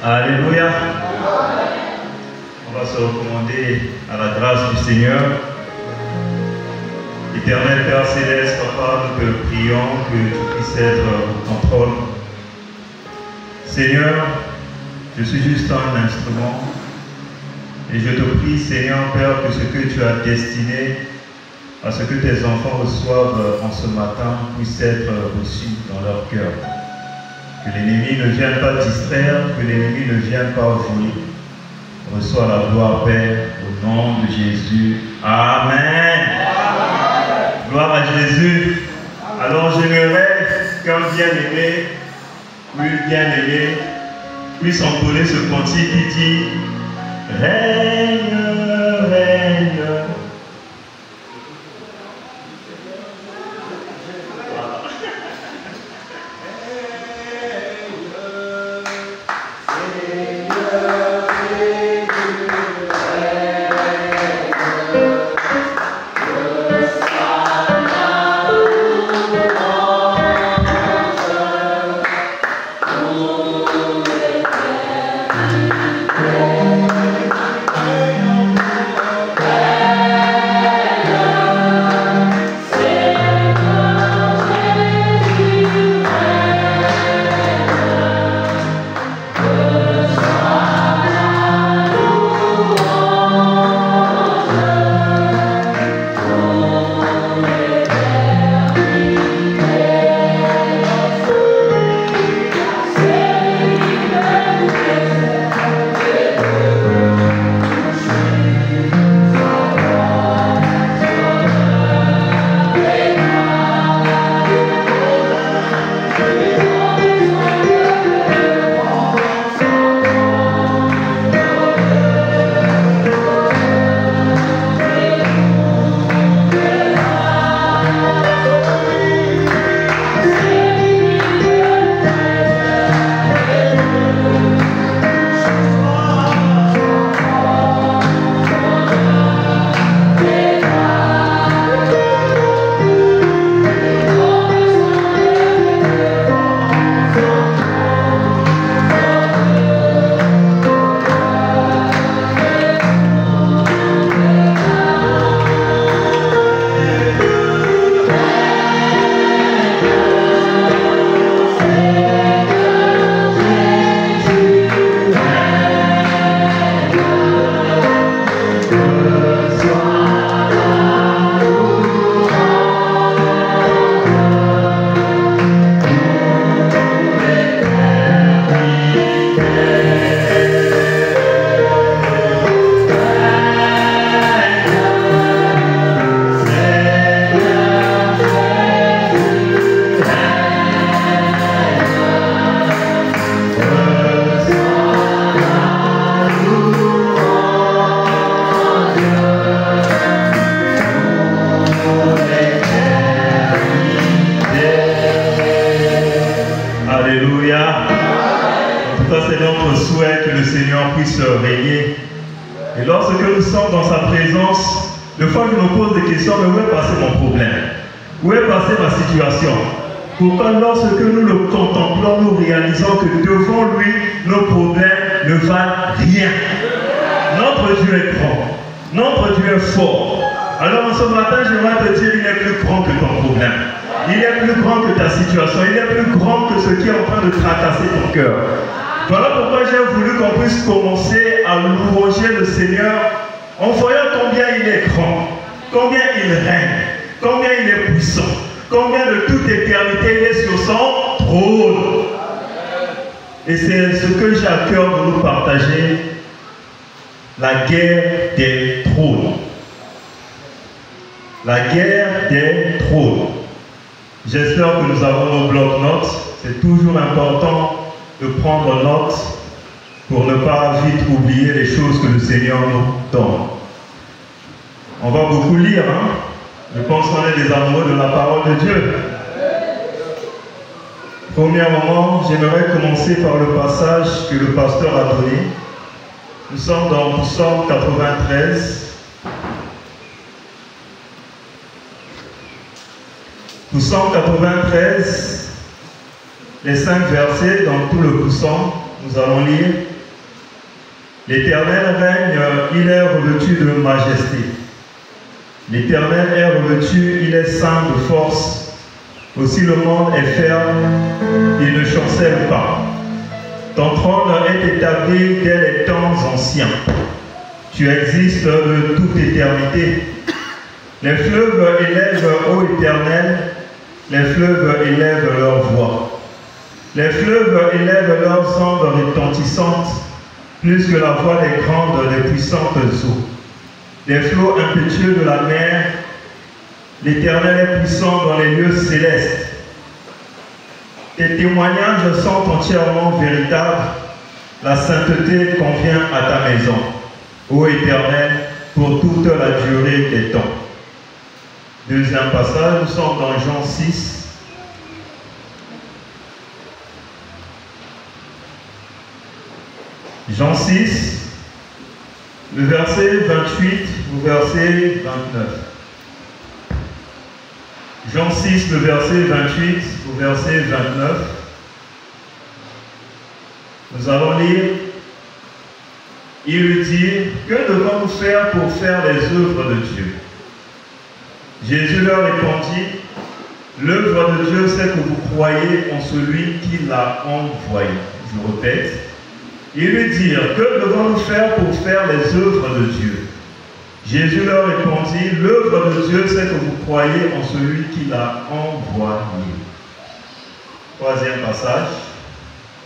Alléluia. On va se recommander à la grâce du Seigneur. Éternel Père Céleste, Papa, nous te prions que tu puisses être au contrôle. Seigneur, je suis juste un instrument. Et je te prie, Seigneur Père, que ce que tu as destiné à ce que tes enfants reçoivent en ce matin puisse être reçu dans leur cœur. Que l'ennemi ne vienne pas distraire, que l'ennemi ne vienne pas voler. Reçois la gloire, Père, au nom de Jésus. Amen. Gloire à Jésus. Alors j'aimerais qu'un bien-aimé ou une bien-aimée puisse entonner ce cantique qui dit « Règne, règne ». Pourquoi lorsque nous le contemplons, nous réalisons que devant lui, nos problèmes ne valent rien. Notre Dieu est grand, notre Dieu est fort. Alors ce matin, j'aimerais te dire, il est plus grand que ton problème. Il est plus grand que ta situation, il est plus grand que ce qui est en train de tracasser ton cœur. Voilà pourquoi j'ai voulu qu'on puisse commencer à louer le Seigneur en voyant combien il est grand, combien il règne, combien il est puissant. Combien de toute éternité il est sur son trône. Et c'est ce que j'ai à cœur de nous partager. La guerre des trônes. La guerre des trônes. J'espère que nous avons nos blocs-notes. C'est toujours important de prendre note pour ne pas vite oublier les choses que le Seigneur nous donne. On va beaucoup lire, hein? Je pense qu'on est des amoureux de la parole de Dieu. Premièrement, j'aimerais commencer par le passage que le pasteur a donné. Nous sommes dans Psaume 93. Psaume 93, les 5 versets dans tout le psaume, nous allons lire. L'Éternel règne, il est revêtu de majesté. L'Éternel est revêtu, il est saint de force. Aussi le monde est ferme, il ne chancelle pas. Ton trône est établi dès les temps anciens. Tu existes de toute éternité. Les fleuves élèvent, ô Éternel, les fleuves élèvent leur voix. Les fleuves élèvent leurs ondes retentissantes, plus que la voix des grandes, des puissantes eaux. Des flots impétueux de la mer, l'Éternel est puissant dans les lieux célestes. Tes témoignages sont entièrement véritables. La sainteté convient à ta maison, ô Éternel, pour toute la durée des temps. Deuxième passage, nous sommes dans Jean 6. Jean 6, le verset 28 au verset 29. Jean 6, le verset 28 au verset 29. Nous allons lire. Il lui dit, que devons-nous faire pour faire les œuvres de Dieu? Jésus leur répondit, l'œuvre de Dieu, c'est que vous croyez en celui qui l'a envoyé. Je répète. Ils lui dirent, que devons-nous faire pour faire les œuvres de Dieu? Jésus leur répondit, l'œuvre de Dieu, c'est que vous croyez en celui qui l'a envoyé. Troisième passage,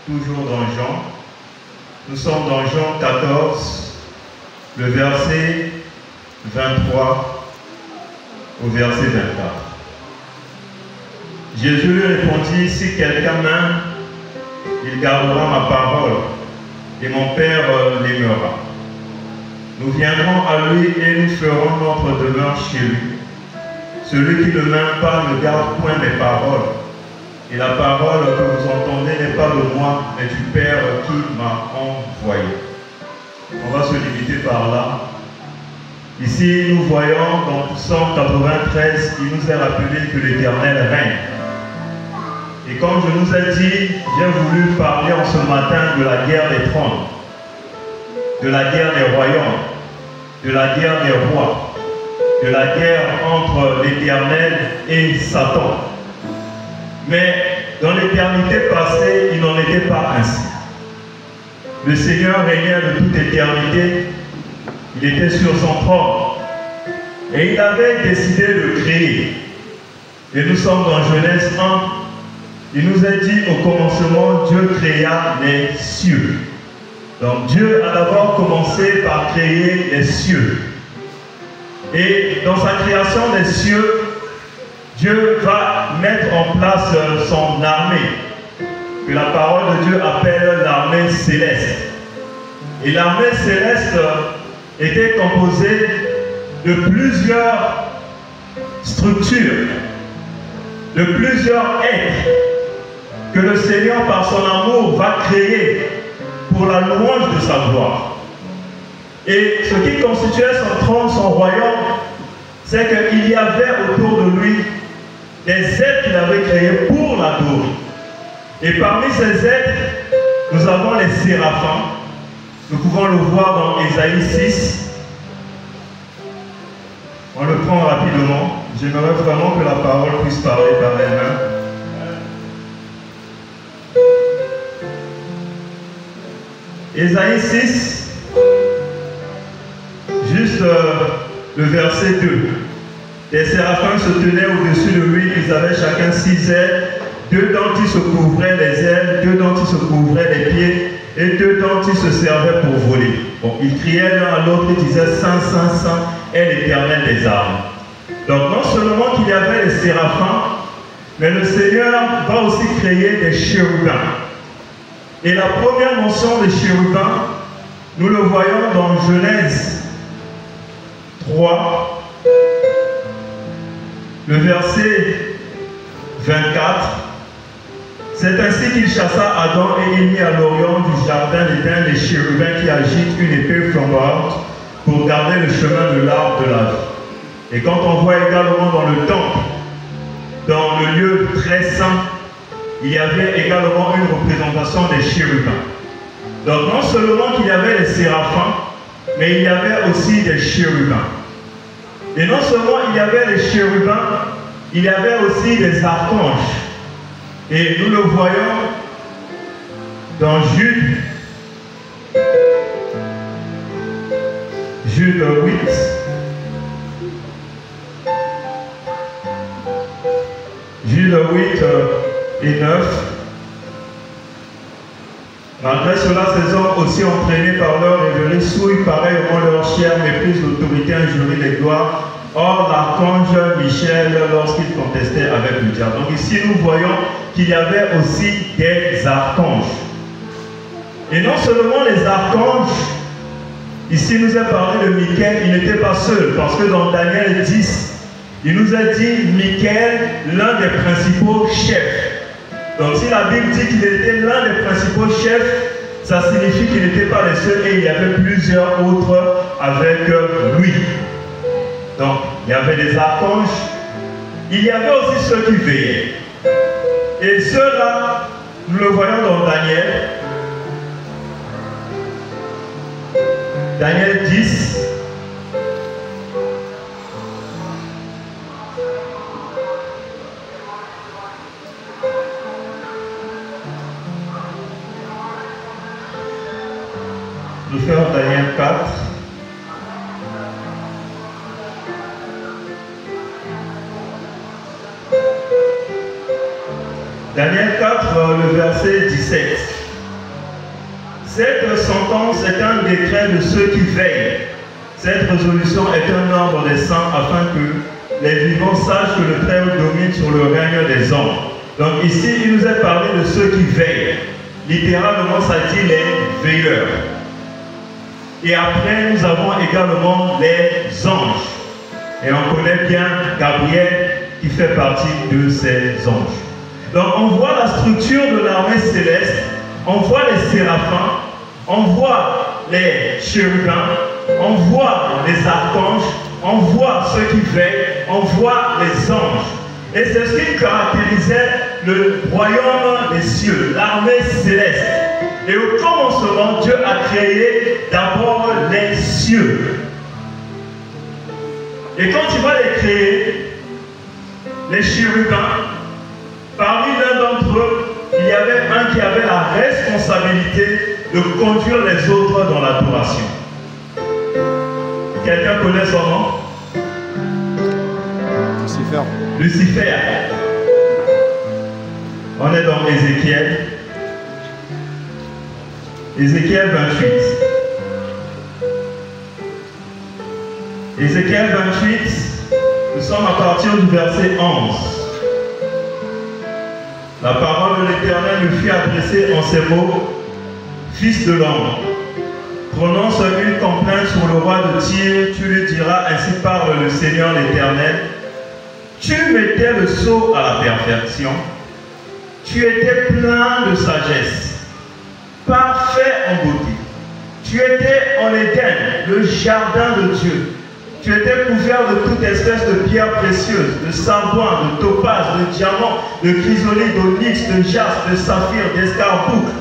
toujours dans Jean. Nous sommes dans Jean 14, le verset 23 au verset 24. Jésus lui répondit, si quelqu'un m'aime, il gardera ma parole, et mon Père l'aimera. Nous viendrons à lui et nous ferons notre demeure chez lui. Celui qui ne m'aime pas ne garde point mes paroles. Et la parole que vous entendez n'est pas de moi, mais du Père qui m'a envoyé. On va se limiter par là. Ici, nous voyons dans Psaume 93, il nous est rappelé que l'Éternel règne. Et comme je nous ai dit, j'ai voulu parler en ce matin de la guerre des trônes, de la guerre des royaumes, de la guerre des rois, de la guerre entre l'Éternel et Satan. Mais dans l'éternité passée, il n'en était pas ainsi. Le Seigneur régnait de toute éternité, il était sur son trône, et il avait décidé de créer. Et nous sommes dans Genèse 1. Il nous a dit au commencement, Dieu créa les cieux. Donc Dieu a d'abord commencé par créer les cieux. Et dans sa création des cieux, Dieu va mettre en place son armée, que la parole de Dieu appelle l'armée céleste. Et l'armée céleste était composée de plusieurs structures, de plusieurs êtres, que le Seigneur, par son amour, va créer pour la louange de sa gloire. Et ce qui constituait son trône, son royaume, c'est qu'il y avait autour de lui des êtres qu'il avait créés pour l'adorer. Et parmi ces êtres, nous avons les séraphins. Nous pouvons le voir dans Ésaïe 6. On le prend rapidement. J'aimerais vraiment que la parole puisse parler par elle-même. Ésaïe 6, juste le verset 2. Les séraphins se tenaient au-dessus de lui, ils avaient chacun 6 ailes, 2 dont ils se couvraient les ailes, 2 dont ils se couvraient les pieds, et 2 dont ils se servaient pour voler. Bon, ils criaient l'un à l'autre et disaient, Saint, Saint, Saint est l'Éternel des armées. Donc non seulement qu'il y avait les séraphins, mais le Seigneur va aussi créer des chérubins. Et la première mention des chérubins, nous le voyons dans Genèse 3, le verset 24. C'est ainsi qu'il chassa Adam et il mit à l'orient du jardin d'Éden les chérubins qui agitent une épée flamboyante pour garder le chemin de l'arbre de la vie. Et quand on voit également dans le temple, dans le lieu très saint, il y avait également une représentation des chérubins. Donc non seulement qu'il y avait les séraphins, mais il y avait aussi des chérubins. Et non seulement il y avait les chérubins, il y avait aussi des archanges. Et nous le voyons dans Jude 8. Jude 8 et 9. Malgré cela, ces hommes aussi entraînés par leur révérée souillent pareillement leur chair, méprisent l'autorité, injurient les gloires. Or, l'archange Michel, lorsqu'il contestait avec le diable. Donc ici, nous voyons qu'il y avait aussi des archanges. Et non seulement les archanges, ici il nous a parlé de Michael, il n'était pas seul, parce que dans Daniel 10, il nous a dit Michael, l'un des principaux chefs. Donc si la Bible dit qu'il était l'un des principaux chefs, ça signifie qu'il n'était pas le seul et il y avait plusieurs autres avec lui. Donc il y avait des archanges, il y avait aussi ceux qui veillaient. Et ceux-là, nous le voyons dans Daniel. Daniel 10. Nous faisons Daniel 4. Daniel 4, le verset 17. Cette sentence est un décret de ceux qui veillent. Cette résolution est un ordre des saints afin que les vivants sachent que le Très-Haut domine sur le règne des hommes. Donc ici, il nous a parlé de ceux qui veillent. Littéralement, ça dit les veilleurs. Et après, nous avons également les anges. Et on connaît bien Gabriel qui fait partie de ces anges. Donc on voit la structure de l'armée céleste, on voit les séraphins, on voit les chérubins, on voit les archanges, on voit ceux qui veillent, on voit les anges. Et c'est ce qui caractérisait le royaume des cieux, l'armée céleste. Et au commencement, Dieu a créé d'abord les cieux. Et quand il va les créer, les chérubins, parmi l'un d'entre eux, il y avait un qui avait la responsabilité de conduire les autres dans l'adoration. Quelqu'un connaît son nom? Lucifer. Lucifer. On est dans Ézéchiel. Ézéchiel 28. Ézéchiel 28, nous sommes à partir du verset 11. La parole de l'Éternel lui fut adressée en ces mots: Fils de l'homme, prononce une complainte sur le roi de Tyr, tu lui diras, ainsi parle le Seigneur l'Éternel. Tu mettais le sceau à la perfection, tu étais plein de sagesse, parfait en beauté. Tu étais en Éden, le jardin de Dieu. Tu étais couvert de toute espèce de pierres précieuses, de sardoine, de topaz, de diamant, de chrysolite, d'onyx, de jaspe, de saphir, d'escarboucle,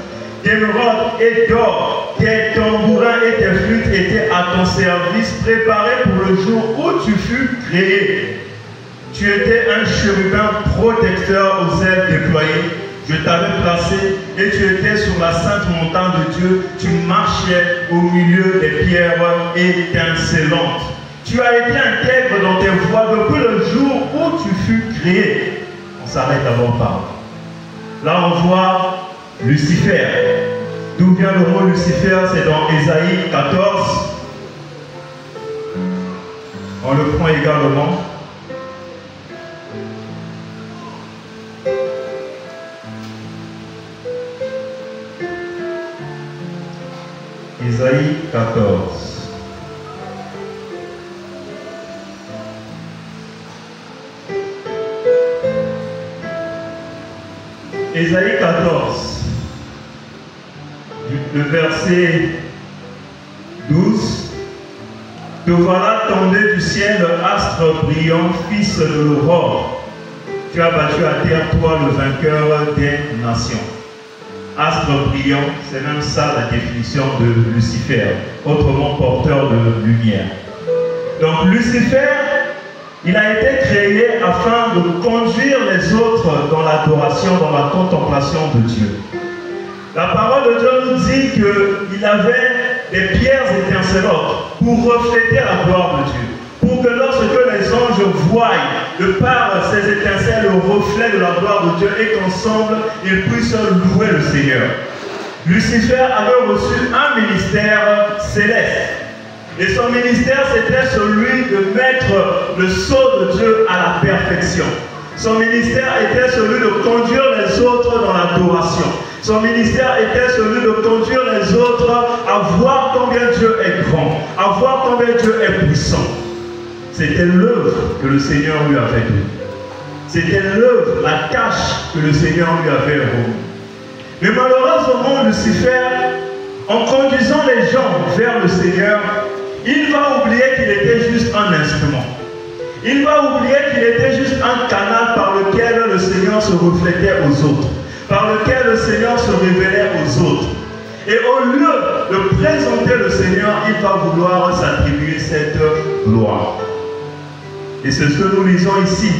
d'émeraude et d'or. Tes tambourins et tes flûtes étaient à ton service, préparés pour le jour où tu fus créé. Tu étais un chérubin protecteur aux ailes déployées. Je t'avais placé et tu étais sur la sainte montagne de Dieu. Tu marchais au milieu des pierres étincelantes. Tu as été intègre dans tes voies depuis le jour où tu fus créé. On s'arrête d'abord par là. Là, on voit Lucifer. D'où vient le mot Lucifer? C'est dans Ésaïe 14. On le prend également. Ésaïe 14. Ésaïe 14, le verset 12. Te voilà tombé du ciel, astre brillant, fils de l'aurore. Tu as battu à terre, toi, le vainqueur des nations. astre brillant, c'est même ça la définition de Lucifer, autrement porteur de lumière. Donc Lucifer, il a été créé afin de conduire les autres dans l'adoration, dans la contemplation de Dieu. La parole de Dieu nous dit qu'il avait des pierres étincelantes pour refléter la gloire de Dieu. Pour que lorsque les anges voient de par ces étincelles le reflet de la gloire de Dieu et qu'ensemble ils puissent louer le Seigneur. Lucifer avait reçu un ministère céleste. Et son ministère, c'était celui de mettre le sceau de Dieu à la perfection. Son ministère était celui de conduire les autres dans l'adoration. Son ministère était celui de conduire les autres à voir combien Dieu est grand, à voir combien Dieu est puissant. C'était l'œuvre que le Seigneur lui avait donnée. C'était l'œuvre, la tâche que le Seigneur lui avait remise. Mais malheureusement, Lucifer, en conduisant les gens vers le Seigneur, il va oublier qu'il était juste un instrument. Il va oublier qu'il était juste un canal par lequel le Seigneur se reflétait aux autres, par lequel le Seigneur se révélait aux autres. Et au lieu de présenter le Seigneur, il va vouloir s'attribuer cette gloire. Et c'est ce que nous lisons ici.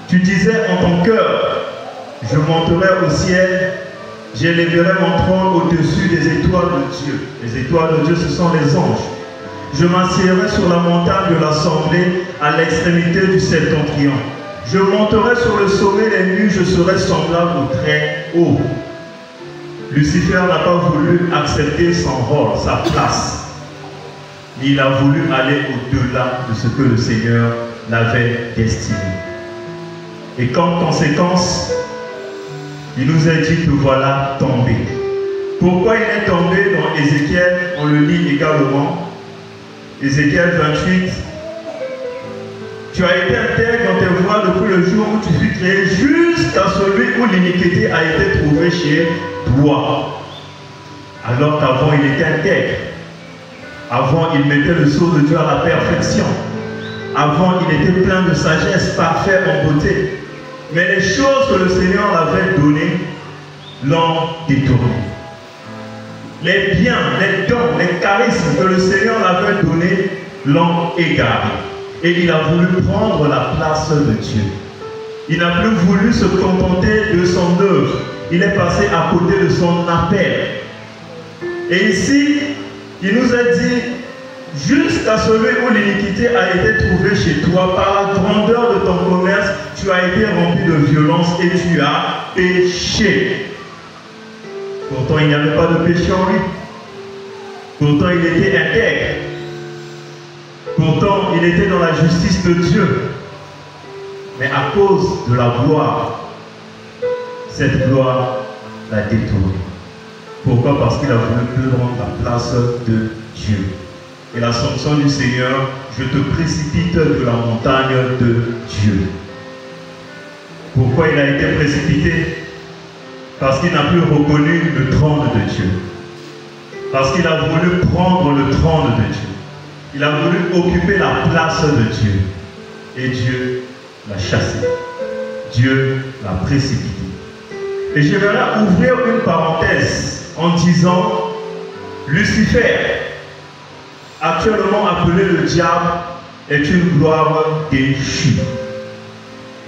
Tu disais en ton cœur, je monterai au ciel, j'élèverai mon trône au-dessus des étoiles de Dieu. Les étoiles de Dieu, ce sont les anges. Je m'assiérai sur la montagne de l'assemblée à l'extrémité du septentrion. Je monterai sur le sommet des nues, je serai semblable au très haut. Lucifer n'a pas voulu accepter son rôle, sa place. Il a voulu aller au-delà de ce que le Seigneur l'avait destiné. Et comme conséquence, il nous a dit que voilà tombé. Pourquoi il est tombé dans Ézéchiel? On le lit également. Ézéchiel 28. Tu as été intègre dans tes voies depuis le jour où tu fus créé jusqu'à celui où l'iniquité a été trouvée chez toi. Alors qu'avant il était intègre. Avant il mettait le sceau de Dieu à la perfection. Avant il était plein de sagesse, parfait en beauté. Mais les choses que le Seigneur avait données l'ont détourné. Les biens, les dons, les charismes que le Seigneur avait donnés l'ont égaré. Et il a voulu prendre la place de Dieu. Il n'a plus voulu se contenter de son œuvre. Il est passé à côté de son appel. Et ici, il nous a dit, jusqu'à celui où l'iniquité a été trouvée chez toi, par la grandeur de ton commerce, tu as été rempli de violence et tu as péché. Pourtant, il n'y avait pas de péché en lui. Pourtant, il était intègre. Pourtant, il était dans la justice de Dieu. Mais à cause de la gloire, cette gloire l'a détourné. Pourquoi? Parce qu'il a voulu prendre la place de Dieu. Et la sanction du Seigneur, je te précipite de la montagne de Dieu. Pourquoi il a été précipité? Parce qu'il n'a plus reconnu le trône de Dieu. Parce qu'il a voulu prendre le trône de Dieu. Il a voulu occuper la place de Dieu. Et Dieu l'a chassé. Dieu l'a précipité. Et je vais là ouvrir une parenthèse en disant, Lucifer, actuellement appelé le diable, est une gloire déchue.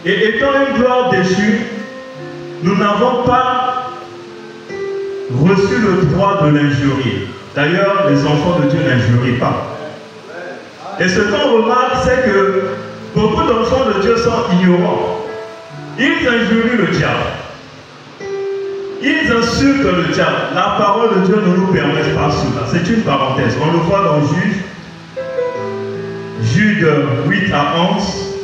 Et étant une gloire déchue, nous n'avons pas reçu le droit de l'injurier. D'ailleurs, les enfants de Dieu n'injurient pas. Et ce qu'on remarque, c'est que beaucoup d'enfants de Dieu sont ignorants. Ils injurient le diable. Ils insultent le diable. La parole de Dieu ne nous permet pas cela. C'est une parenthèse. On le voit dans Jude 8 à 11.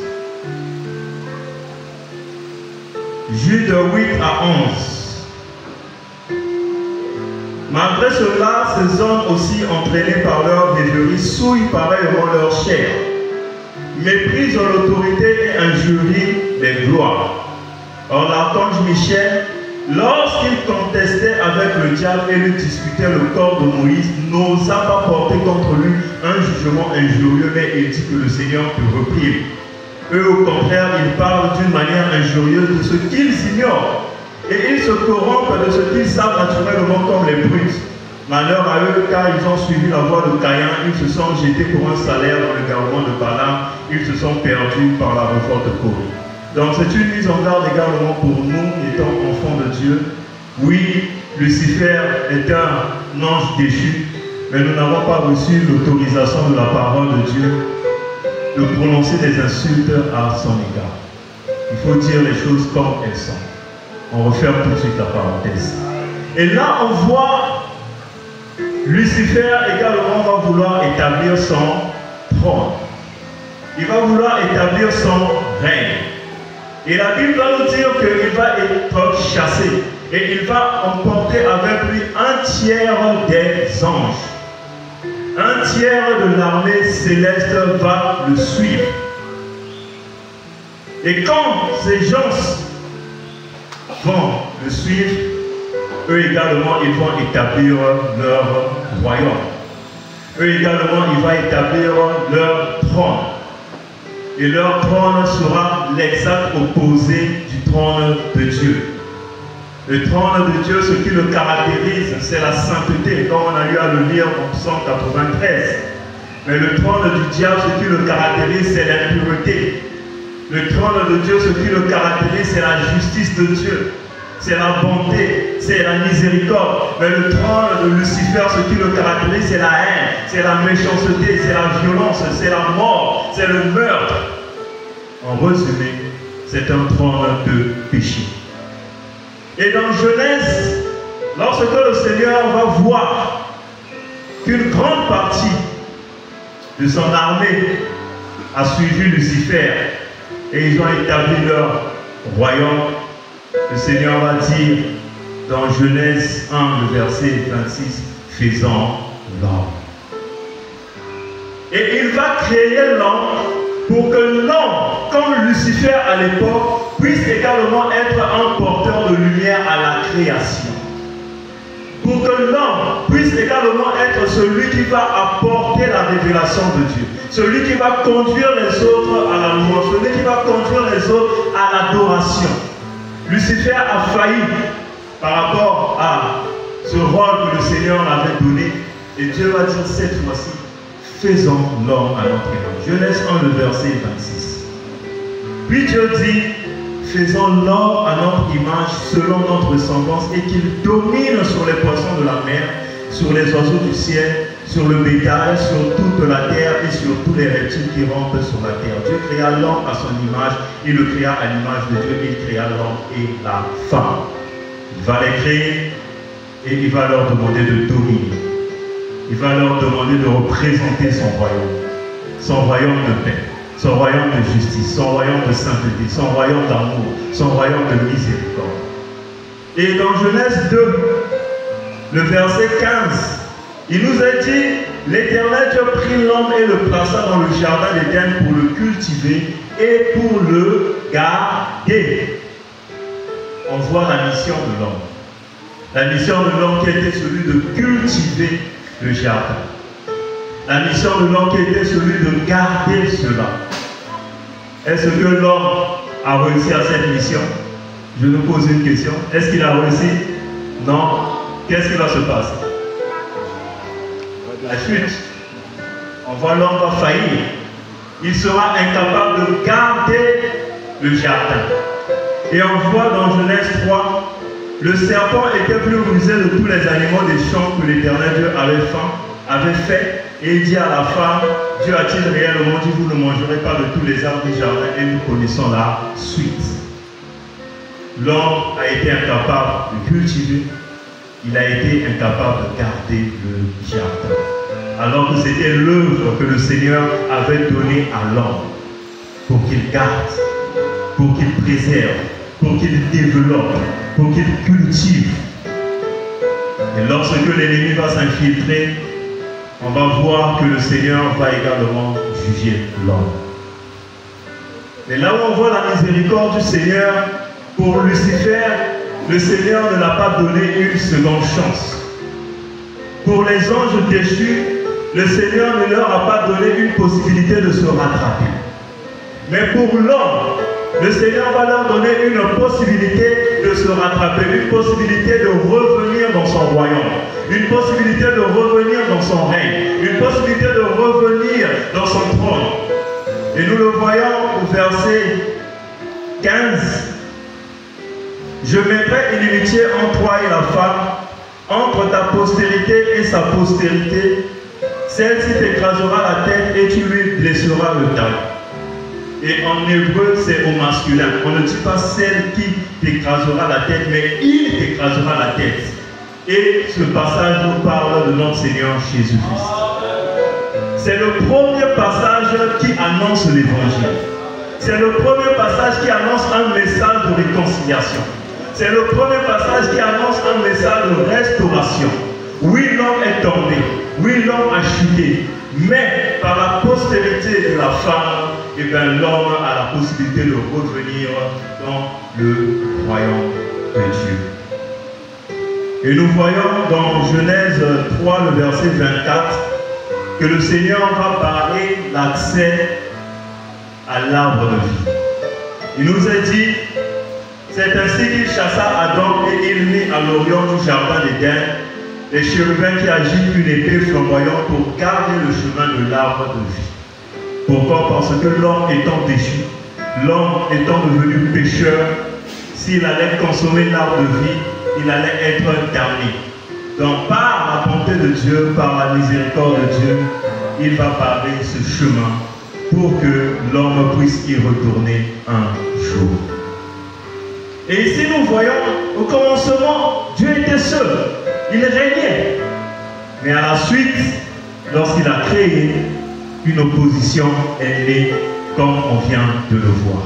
Jude 8 à 11. Malgré cela, ces hommes aussi entraînés par leur rêverie souillent pareillement leur chair, méprisent l'autorité et injurient les gloires. Or l'archange Michel, lorsqu'il contestait avec le diable et lui disputait le corps de Moïse, n'osa pas porter contre lui un jugement injurieux, mais il dit que le Seigneur te reprime. Eux, au contraire, ils parlent d'une manière injurieuse de ce qu'ils ignorent. Et ils se corrompent de ce qu'ils savent naturellement comme les brutes. Malheur à eux, car ils ont suivi la voie de Caïn, ils se sont jetés pour un salaire dans le garement de Balaam, ils se sont perdus par la révolte de Corée. Donc c'est une mise en garde également pour nous, étant enfants de Dieu. Oui, Lucifer est un ange déchu, mais nous n'avons pas reçu l'autorisation de la parole de Dieu de prononcer des insultes à son égard. Il faut dire les choses comme elles sont. On referme tout de suite la parenthèse. Et là, on voit Lucifer également va vouloir établir son trône. Il va vouloir établir son règne. Et la Bible va nous dire qu'il va être chassé. Et il va emporter avec lui un tiers des anges. Un tiers de l'armée céleste va le suivre. Et quand ces gens vont le suivre, eux également, ils vont établir leur royaume. Eux également, ils vont établir leur trône. Et leur trône sera l'exact opposé du trône de Dieu. Le trône de Dieu, ce qui le caractérise, c'est la sainteté, comme on a eu à le lire en Psaume 93. Mais le trône du diable, ce qui le caractérise, c'est l'impureté. Le trône de Dieu, ce qui le caractérise, c'est la justice de Dieu. C'est la bonté, c'est la miséricorde. Mais le trône de Lucifer, ce qui le caractérise, c'est la haine, c'est la méchanceté, c'est la violence, c'est la mort, c'est le meurtre. En résumé, c'est un trône de péché. Et dans Genèse, lorsque le Seigneur va voir qu'une grande partie de son armée a suivi Lucifer et ils ont établi leur royaume, le Seigneur va dire dans Genèse 1, le verset 26, faisant l'homme. Et il va créer l'homme pour que l'homme, comme Lucifer à l'époque, puisse également être un porteur de lumière à la création. Pour que l'homme puisse également être celui qui va apporter la révélation de Dieu. Celui qui va conduire les autres à la louange. Celui qui va conduire les autres à l'adoration. Lucifer a failli par rapport à ce rôle que le Seigneur avait donné. Et Dieu va dire cette fois-ci, faisons l'homme à notre image. Genèse 1, le verset 26. Puis Dieu dit, faisons l'homme à notre image selon notre ressemblance et qu'il domine sur les poissons de la mer, sur les oiseaux du ciel, sur le bétail, sur toute la terre et sur tous les reptiles qui rampent sur la terre. Dieu créa l'homme à son image, il le créa à l'image de Dieu, il créa l'homme et la femme. Il va les créer et il va leur demander de dominer. Il va leur demander de représenter son royaume de paix, son royaume de justice, son royaume de sainteté, son royaume d'amour, son royaume de miséricorde. Et dans Genèse 2, le verset 15, il nous a dit, l'Éternel Dieu prit l'homme et le plaça dans le jardin d'Éden pour le cultiver et pour le garder. On voit la mission de l'homme. La mission de l'homme qui était celui de cultiver le jardin. La mission de l'homme qui était celui de garder cela. Est-ce que l'homme a réussi à cette mission? Je nous pose une question. Est-ce qu'il a réussi? Non. Qu'est-ce qui va se passer? La chute. On voit l'homme va faillir. Il sera incapable de garder le jardin. Et on voit dans Genèse 3, le serpent était plus rusé de tous les animaux des champs que l'Éternel Dieu avait fait. Et il dit à la femme, Dieu a-t-il réellement dit, vous ne mangerez pas de tous les arbres du jardin? Et nous connaissons la suite. L'homme a été incapable de cultiver. Il a été incapable de garder le jardin. Alors que c'était l'œuvre que le Seigneur avait donnée à l'homme pour qu'il garde, pour qu'il préserve, pour qu'il développe, pour qu'il cultive. Et lorsque l'ennemi va s'infiltrer, on va voir que le Seigneur va également juger l'homme. Mais là où on voit la miséricorde du Seigneur pour Lucifer, le Seigneur ne l'a pas donné une seconde chance. Pour les anges déchus, le Seigneur ne leur a pas donné une possibilité de se rattraper. Mais pour l'homme, le Seigneur va leur donner une possibilité de se rattraper, une possibilité de revenir dans son royaume, une possibilité de revenir dans son règne, une possibilité de revenir dans son trône. Et nous le voyons au verset 15. Je mettrai inimitié entre toi et la femme, entre ta postérité et sa postérité. Celle-ci t'écrasera la tête et tu lui blesseras le talon. Et en hébreu, c'est au masculin. On ne dit pas celle qui t'écrasera la tête, mais il t'écrasera la tête. Et ce passage nous parle de notre Seigneur Jésus-Christ. C'est le premier passage qui annonce l'évangile. C'est le premier passage qui annonce un message de réconciliation. C'est le premier passage qui annonce un message de restauration. Oui, l'homme est tombé. Oui, l'homme a chuté. Mais par la postérité de la femme, eh bien, l'homme a la possibilité de revenir dans le royaume de Dieu. Et nous voyons dans Genèse 3, le verset 24, que le Seigneur va parler l'accès à l'arbre de vie. Il nous a dit, c'est ainsi qu'il chassa Adam et il mit à l'orient du jardin d'Éden les chérubins qui agitent une épée flamboyante pour garder le chemin de l'arbre de vie. Pourquoi? Parce que l'homme étant déchu, l'homme étant devenu pécheur, s'il allait consommer l'arbre de vie, il allait être damné. Donc par la bonté de Dieu, par la miséricorde de Dieu, il va barrer ce chemin pour que l'homme puisse y retourner un jour. Et ici nous voyons, au commencement, Dieu était seul, il régnait. Mais à la suite, lorsqu'il a créé, une opposition est née, comme on vient de le voir.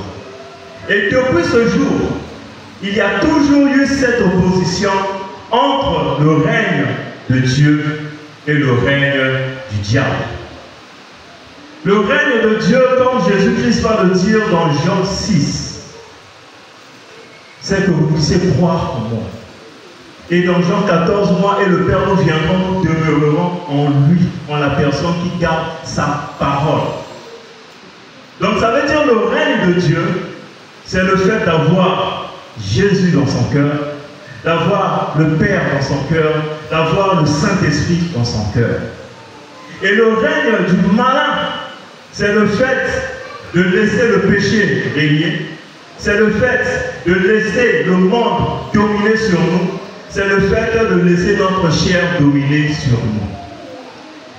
Et depuis ce jour, il y a toujours eu cette opposition entre le règne de Dieu et le règne du diable. Le règne de Dieu, comme Jésus-Christ va le dire dans Jean 6, c'est que vous puissiez croire en moi. Et dans Jean 14, moi et le Père nous viendrons, nous demeurerons en lui, en la personne qui garde sa parole. Donc ça veut dire le règne de Dieu, c'est le fait d'avoir Jésus dans son cœur, d'avoir le Père dans son cœur, d'avoir le Saint-Esprit dans son cœur. Et le règne du malin, c'est le fait de laisser le péché régner, c'est le fait de laisser le monde dominer sur nous, c'est le fait de laisser notre chair dominer sur nous.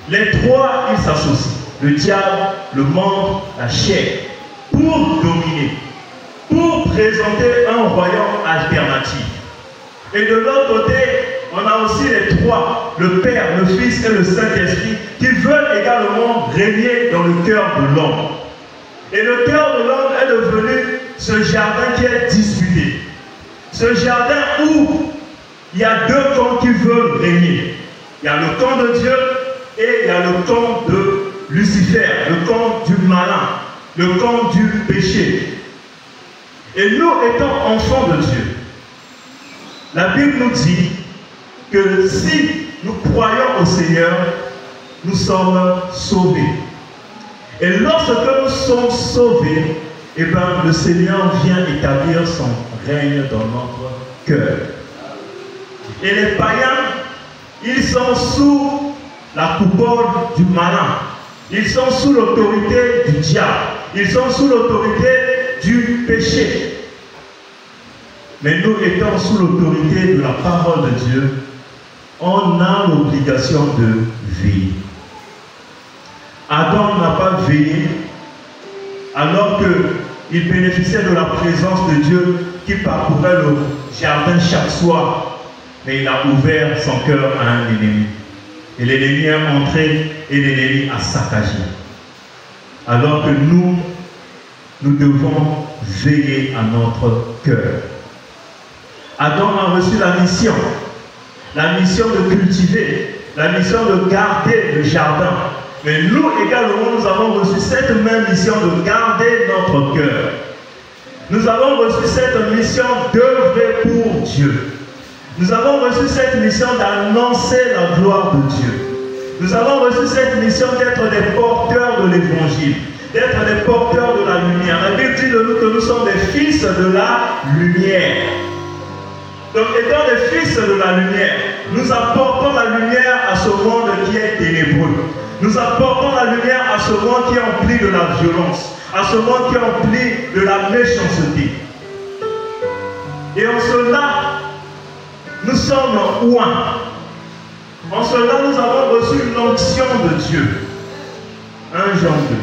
Les trois, ils s'associent. Le diable, le monde, la chair, pour dominer, pour présenter un royaume alternatif. Et de l'autre côté, on a aussi les trois, le Père, le Fils et le Saint-Esprit, qui veulent également régner dans le cœur de l'homme. Et le cœur de l'homme est devenu ce jardin qui est disputé. Ce jardin où il y a deux camps qui veulent régner. Il y a le camp de Dieu et il y a le camp de Lucifer, le camp du malin, le camp du péché. Et nous étant enfants de Dieu, la Bible nous dit que si nous croyons au Seigneur, nous sommes sauvés. Et lorsque nous sommes sauvés, eh bien, le Seigneur vient établir son règne dans notre cœur. Et les païens, ils sont sous la coupole du malin. Ils sont sous l'autorité du diable. Ils sont sous l'autorité du péché. Mais nous étant sous l'autorité de la parole de Dieu, on a l'obligation de veiller. Adam n'a pas veillé alors qu'il bénéficiait de la présence de Dieu qui parcourait le jardin chaque soir. Mais il a ouvert son cœur à un ennemi. Et l'ennemi est entré et l'ennemi a saccagé. Alors que nous devons veiller à notre cœur. Adam a reçu la mission de cultiver, la mission de garder le jardin. Mais nous également, nous avons reçu cette même mission de garder notre cœur. Nous avons reçu cette mission d'œuvrer pour Dieu. Nous avons reçu cette mission d'annoncer la gloire de Dieu. Nous avons reçu cette mission d'être des porteurs de l'évangile, d'être des porteurs de la lumière. La Bible dit de nous que nous sommes des fils de la lumière. Donc, étant les fils de la lumière, nous apportons la lumière à ce monde qui est ténébreux. Nous apportons la lumière à ce monde qui est empli de la violence, à ce monde qui est empli de la méchanceté. Et en cela, nous sommes un. En cela, nous avons reçu l'onction de Dieu. 1 Jean 2.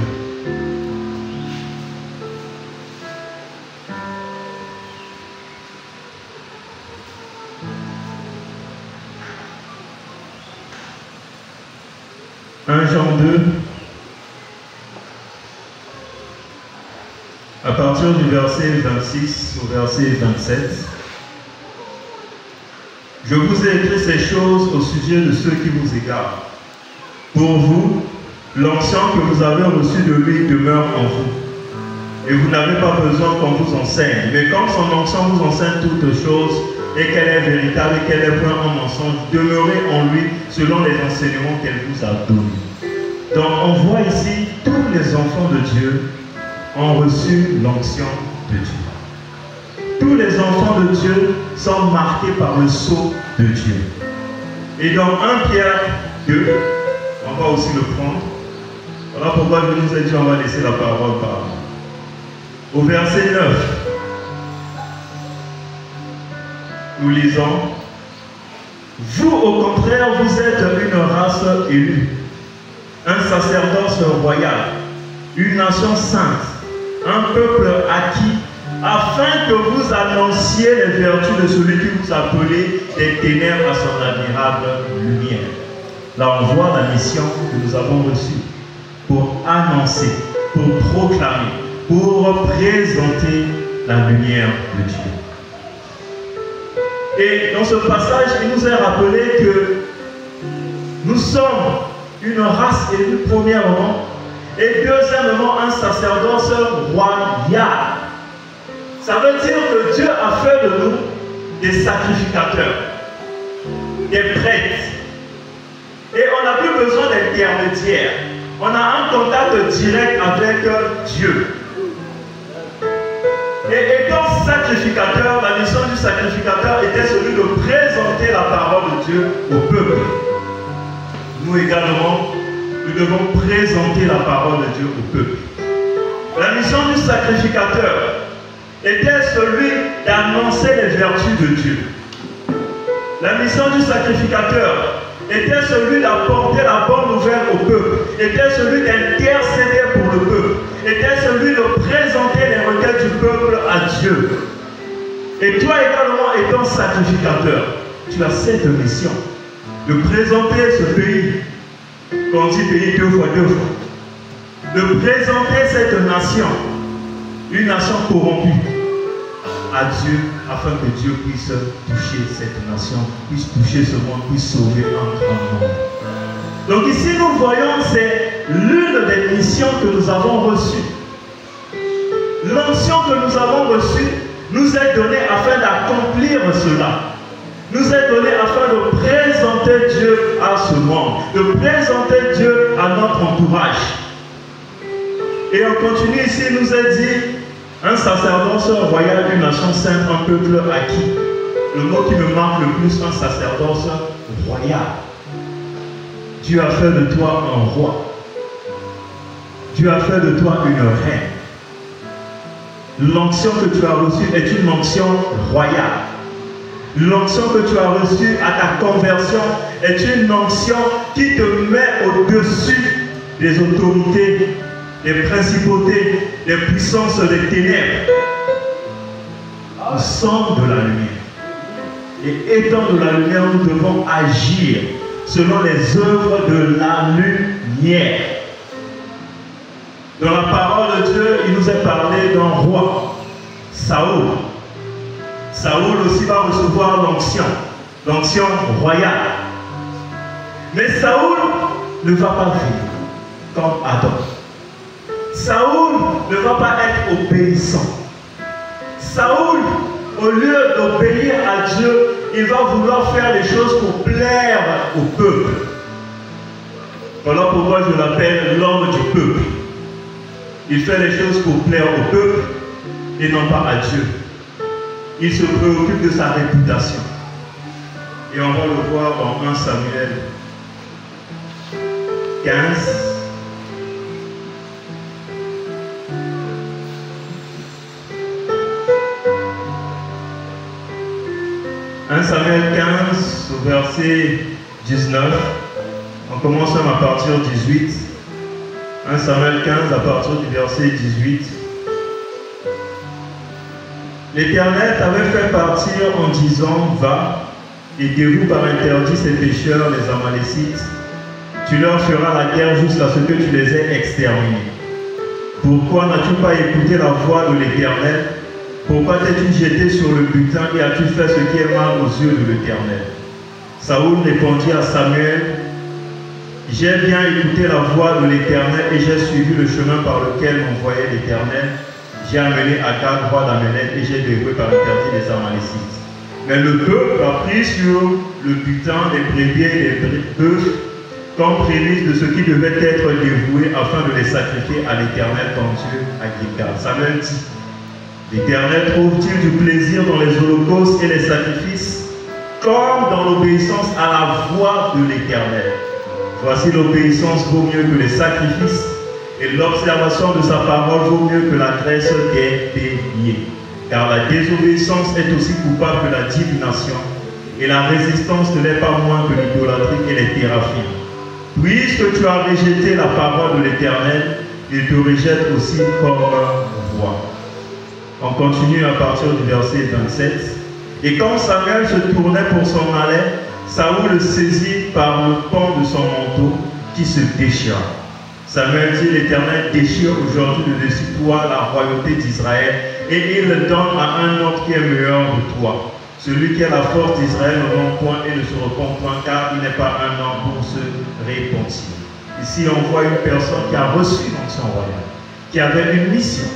Jean 2, à partir du verset 26 au verset 27. Je vous ai écrit ces choses au sujet de ceux qui vous égarent. Pour vous, l'onction que vous avez reçue de lui demeure en vous. Et vous n'avez pas besoin qu'on vous enseigne. Mais comme son onction vous enseigne toutes choses, et qu'elle est véritable et qu'elle est point en mensonge, demeurez en lui selon les enseignements qu'elle vous a donnés. Donc on voit ici, tous les enfants de Dieu ont reçu l'onction de Dieu. Tous les enfants de Dieu sont marqués par le sceau de Dieu. Et dans 1 Pierre 2, on va aussi le prendre. Voilà pourquoi je nous ai dit, on va laisser la parole parler. Au verset 9, nous lisons: vous, au contraire, vous êtes une race élue, un sacerdoce royal, une nation sainte, un peuple acquis, afin que vous annonciez les vertus de celui qui vous a appelé des ténèbres à son admirable lumière. Là, on voit la mission que nous avons reçue pour annoncer, pour proclamer, pour présenter la lumière de Dieu. Et dans ce passage, il nous est rappelé que nous sommes une race élue, premièrement, et deuxièmement, un sacerdoce royal. Ça veut dire que Dieu a fait de nous des sacrificateurs, des prêtres. Et on n'a plus besoin d'intermédiaires. On a un contact direct avec Dieu. Et étant sacrificateur, la mission du sacrificateur était celui de présenter la parole de Dieu au peuple. Nous également, nous devons présenter la parole de Dieu au peuple. La mission du sacrificateur était celui d'annoncer les vertus de Dieu. La mission du sacrificateur était celui d'apporter la bonne nouvelle au peuple, était celui d'intercéder pour le peuple, était celui de présenter les requêtes du peuple à Dieu. Et toi également, étant sacrificateur, tu as cette mission de présenter ce pays, qu'on dit pays deux fois, de présenter cette nation, une nation corrompue, à Dieu, afin que Dieu puisse toucher cette nation, puisse toucher ce monde, puisse sauver un grand monde. Donc ici nous voyons, c'est l'une des missions que nous avons reçues. L'onction que nous avons reçue nous est donnée afin d'accomplir cela. Nous est donnée afin de présenter Dieu à ce monde, de présenter Dieu à notre entourage. Et on continue ici, il nous est dit, un sacerdoce royal, une nation sainte, un peuple acquis. Le mot qui me marque le plus, un sacerdoce royal. Dieu a fait de toi un roi. Dieu a fait de toi une reine. L'onction que tu as reçue est une onction royale. L'onction que tu as reçue à ta conversion est une onction qui te met au-dessus des autorités, des principautés, des puissances des ténèbres. Nous sommes de la lumière. Et étant de la lumière, nous devons agir selon les œuvres de la lumière. Dans la parole de Dieu, il nous est parlé d'un roi, Saül. Saül aussi va recevoir l'onction royale. Mais Saül ne va pas vivre comme Adam. Saül ne va pas être obéissant. Saül, au lieu d'obéir à Dieu, il va vouloir faire les choses pour plaire au peuple. Voilà pourquoi je l'appelle l'homme du peuple. Il fait les choses pour plaire au peuple et non pas à Dieu. Il se préoccupe de sa réputation. Et on va le voir dans 1 Samuel 15. 1 Samuel 15, au verset 19. On commence même à partir du 18. 1 Samuel 15, à partir du verset 18. L'Éternel t'avait fait partir en disant, va, et dévoue par interdit ces pécheurs, les Amalécites. Tu leur feras la guerre jusqu'à ce que tu les aies exterminés. Pourquoi n'as-tu pas écouté la voix de l'Éternel? Pourquoi t'es-tu jeté sur le butin et as-tu fait ce qui est mal aux yeux de l'Éternel? Saoul répondit à Samuel, j'ai bien écouté la voix de l'Éternel et j'ai suivi le chemin par lequel m'envoyait l'Éternel. J'ai amené Agag, roi d'Amalek, et j'ai dévoué par interdit les Amalécites. Mais le peuple a pris sur le butin des brebis et des bœufs comme prémisse de ce qui devait être dévoué afin de les sacrifier à l'Éternel ton Dieu à Gilgal. Samuel dit, l'Éternel trouve-t-il du plaisir dans les holocaustes et les sacrifices, comme dans l'obéissance à la voix de l'Éternel? Voici l'obéissance vaut mieux que les sacrifices, et l'observation de sa parole vaut mieux que la graisse des béliers. Car la désobéissance est aussi coupable que la divination, et la résistance ne l'est pas moins que l'idolâtrie et les théraphies. Puisque tu as rejeté la parole de l'Éternel, il te rejette aussi comme un roi. On continue à partir du verset 27. Et quand Samuel se tournait pour s'en aller, Saoul le saisit par le pan de son manteau qui se déchira. Samuel dit, l'Éternel déchire aujourd'hui de dessus toi la royauté d'Israël et il le donne à un autre qui est meilleur de toi. Celui qui a la force d'Israël ne ment point et ne se repent point, car il n'est pas un homme pour se repentir. Ici on voit une personne qui a reçu l'onction royale, qui avait une mission.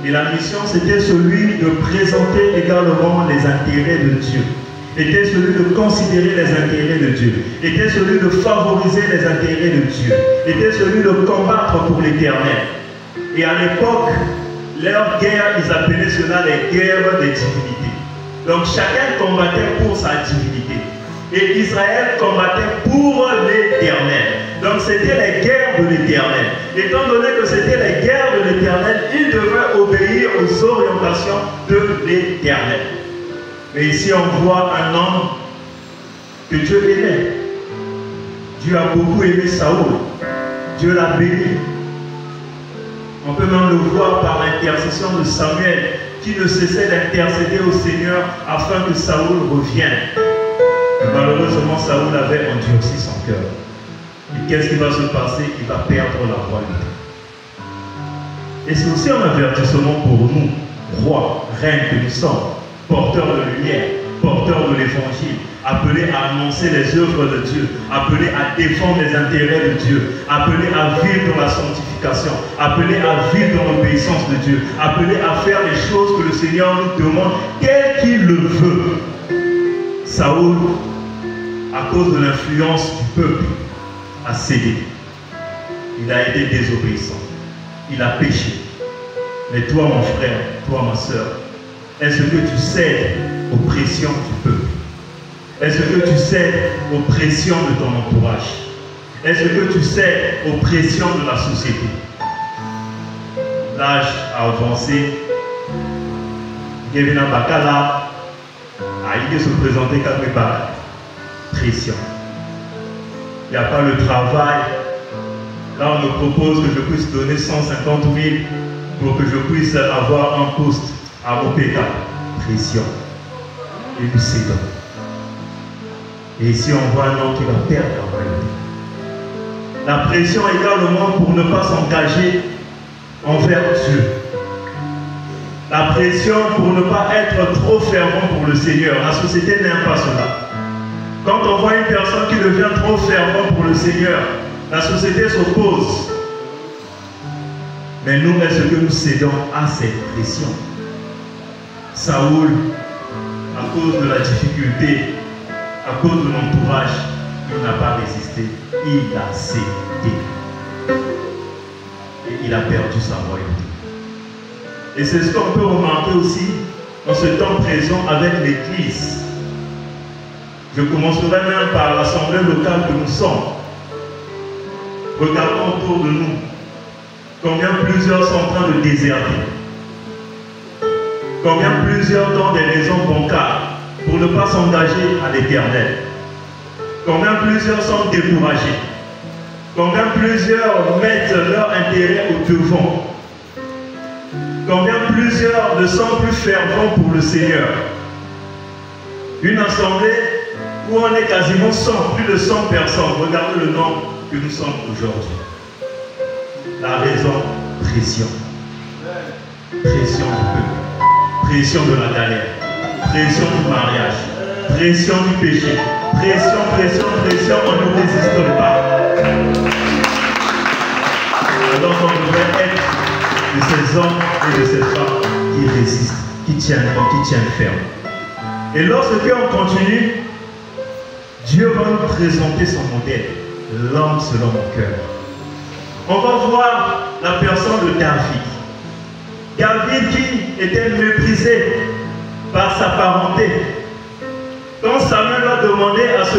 Et la mission c'était celui de présenter également les intérêts de Dieu. Était celui de considérer les intérêts de Dieu, était celui de favoriser les intérêts de Dieu, était celui de combattre pour l'Éternel. Et à l'époque, leur guerre, ils appelaient cela les guerres des divinités. Donc chacun combattait pour sa divinité. Et Israël combattait pour l'Éternel. Donc c'était les guerres de l'Éternel. Étant donné que c'était les guerres de l'Éternel, ils devaient obéir aux orientations de l'Éternel. Mais ici on voit un homme que Dieu aimait. Dieu a beaucoup aimé Saoul. Dieu l'a béni. On peut même le voir par l'intercession de Samuel, qui ne cessait d'intercéder au Seigneur afin que Saoul revienne. Mais malheureusement, Saoul avait endurci son cœur. Et qu'est-ce qui va se passer? Il va perdre la royauté. Et c'est aussi un avertissement pour nous, rois, reines que nous sommes, porteurs de lumière, porteurs de l'évangile, appelés à annoncer les œuvres de Dieu, appelés à défendre les intérêts de Dieu, appelés à vivre dans la sanctification, appelés à vivre dans l'obéissance de Dieu, appelés à faire les choses que le Seigneur nous demande, tel qu'il le veut. Saoul, à cause de l'influence du peuple, a cédé. Il a été désobéissant. Il a péché. Mais toi, mon frère, toi, ma soeur, est-ce que tu cèdes aux pressions du peuple? Est-ce que tu cèdes aux pressions de ton entourage? Est-ce que tu cèdes aux pressions de la société? L'âge a avancé. Kevin Bakala a idée de se présenter comme par pression. Il n'y a pas le travail. Là, on me propose que je puisse donner 150 000 pour que je puisse avoir un poste à Mopeka. Pression. Et nous cédons. Et ici, on voit un homme qui va perdre la royauté. La pression également pour ne pas s'engager envers Dieu. La pression pour ne pas être trop fervent pour le Seigneur. La société n'aime pas cela. Quand on voit une personne qui devient trop fervent pour le Seigneur, la société s'oppose. Mais nous, est-ce que nous cédons à cette pression? Saoul, à cause de la difficulté, à cause de l'entourage, il n'a pas résisté. Il a cédé. Et il a perdu sa royauté. Et c'est ce qu'on peut remarquer aussi en ce temps présent avec l'Église. Je commencerai même par l'assemblée locale que nous sommes. Regardons autour de nous combien plusieurs sont en train de déserter. Combien plusieurs donnent des raisons bancaires pour ne pas s'engager à l'Éternel. Combien plusieurs sont découragés. Combien plusieurs mettent leur intérêt au devant. Combien plusieurs ne sont plus fervents pour le Seigneur. Une assemblée où on est quasiment 100, plus de 100 personnes. Regardez le nombre que nous sommes aujourd'hui. La raison, pression. Pression du peuple. Pression de la galère. Pression du mariage. Pression du péché. Pression, pression, pression, on ne résiste pas. Alors on devrait être de ces hommes et de ces femmes qui résistent, qui tiennent ferme. Et lorsque on continue, Dieu va nous présenter son modèle, l'homme selon mon cœur. On va voir la personne de David. David qui était méprisé par sa parenté. Quand Samuel va demander à ce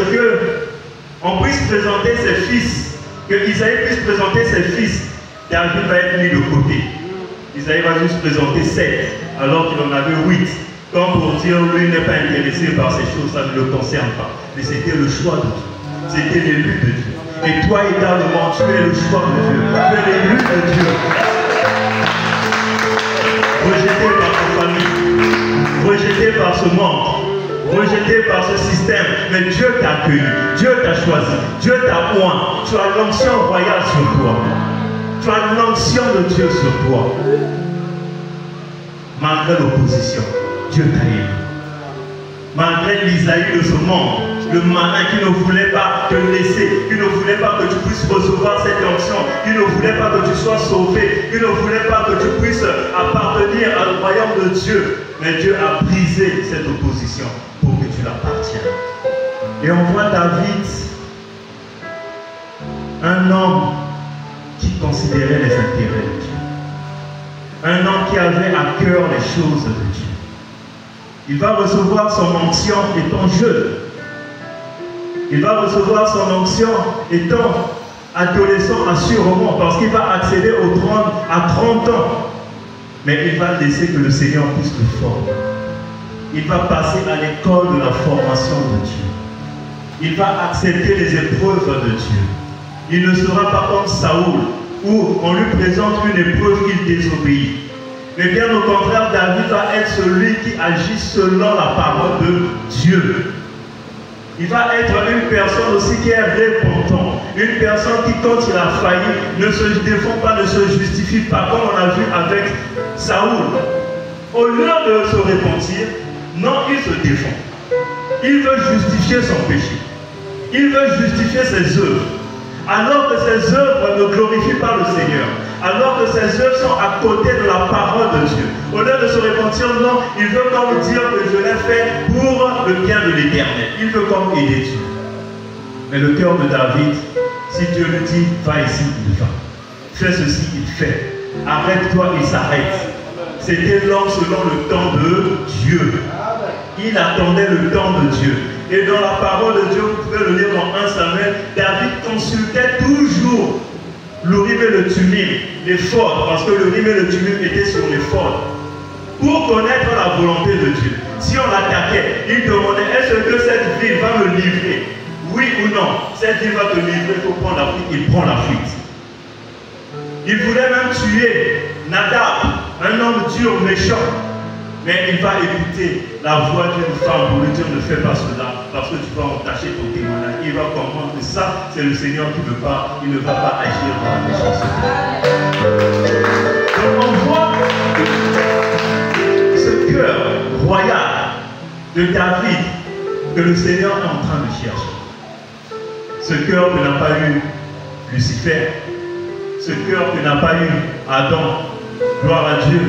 qu'on puisse présenter ses fils, que Isaïe puisse présenter ses fils, David va être mis de côté. Isaïe va juste présenter 7, alors qu'il en avait 8. Comme pour dire, lui n'est pas intéressé par ces choses, ça ne le concerne pas. Mais c'était le choix de Dieu. C'était l'élu de Dieu. Et toi également, tu es le choix de Dieu. Tu es l'élu de Dieu. Rejeté par ta famille, rejeté par ce monde, rejeté par ce système, mais Dieu t'a accueilli, Dieu t'a choisi, Dieu t'a oint. Tu as l'onction royale sur toi. Tu as l'onction de Dieu sur toi. Malgré l'opposition, Dieu t'a aimé. Malgré l'Isaïe de ce monde, le malin qui ne voulait pas te laisser, qui ne voulait pas que tu puisses recevoir cette onction, qui ne voulait pas que tu sois sauvé, qui ne voulait pas que tu puisses appartenir au royaume de Dieu. Mais Dieu a brisé cette opposition pour que tu l'appartiennes. Et on voit David, un homme qui considérait les intérêts de Dieu. Un homme qui avait à cœur les choses de Dieu. Il va recevoir son onction étant jeune. Il va recevoir son onction étant adolescent assurément, parce qu'il va accéder au trône à 30 ans. Mais il va laisser que le Seigneur puisse le former. Il va passer à l'école de la formation de Dieu. Il va accepter les épreuves de Dieu. Il ne sera pas comme Saoul, où on lui présente une épreuve qu'il désobéit. Mais bien au contraire, David va être celui qui agit selon la parole de Dieu. Il va être une personne aussi qui est repentante. Une personne qui, quand il a failli, ne se défend pas, ne se justifie pas, comme on a vu avec Saoul. Au lieu de se repentir, non, il se défend. Il veut justifier son péché. Il veut justifier ses œuvres. Alors que ses œuvres ne glorifient pas le Seigneur. Alors que ses œuvres sont à côté de la parole de Dieu. Au lieu de se repentir, non, il veut comme dire que je l'ai fait pour le bien de l'Éternel. Il veut comme aider Dieu. Mais le cœur de David, si Dieu lui dit, va ici, il va. Fais ceci, il fait. Arrête-toi, il s'arrête. C'était l'homme selon le temps de Dieu. Il attendait le temps de Dieu. Et dans la parole de Dieu, vous pouvez le lire dans 1 Samuel, David consultait toujours l'Urim et le Thummim, les forts, parce que l'Urim et le Thummim étaient sur les forts, pour connaître la volonté de Dieu. Si on l'attaquait, il demandait, est-ce que cette ville va me livrer? Oui ou non? Cette ville va te livrer, il faut prendre la fuite. Il prend la fuite. Il voulait même tuer Nadab, un homme dur, méchant. Mais il va écouter la voix d'une femme pour lui dire ne fais pas cela parce que tu vas entacher ton témoignage. Il va comprendre que ça, c'est le Seigneur qui me parle. Il ne va pas agir dans la méchanceté. Donc on voit ce cœur royal de David que le Seigneur est en train de chercher. Ce cœur que n'a pas eu Lucifer. Ce cœur que n'a pas eu Adam. Gloire à Dieu.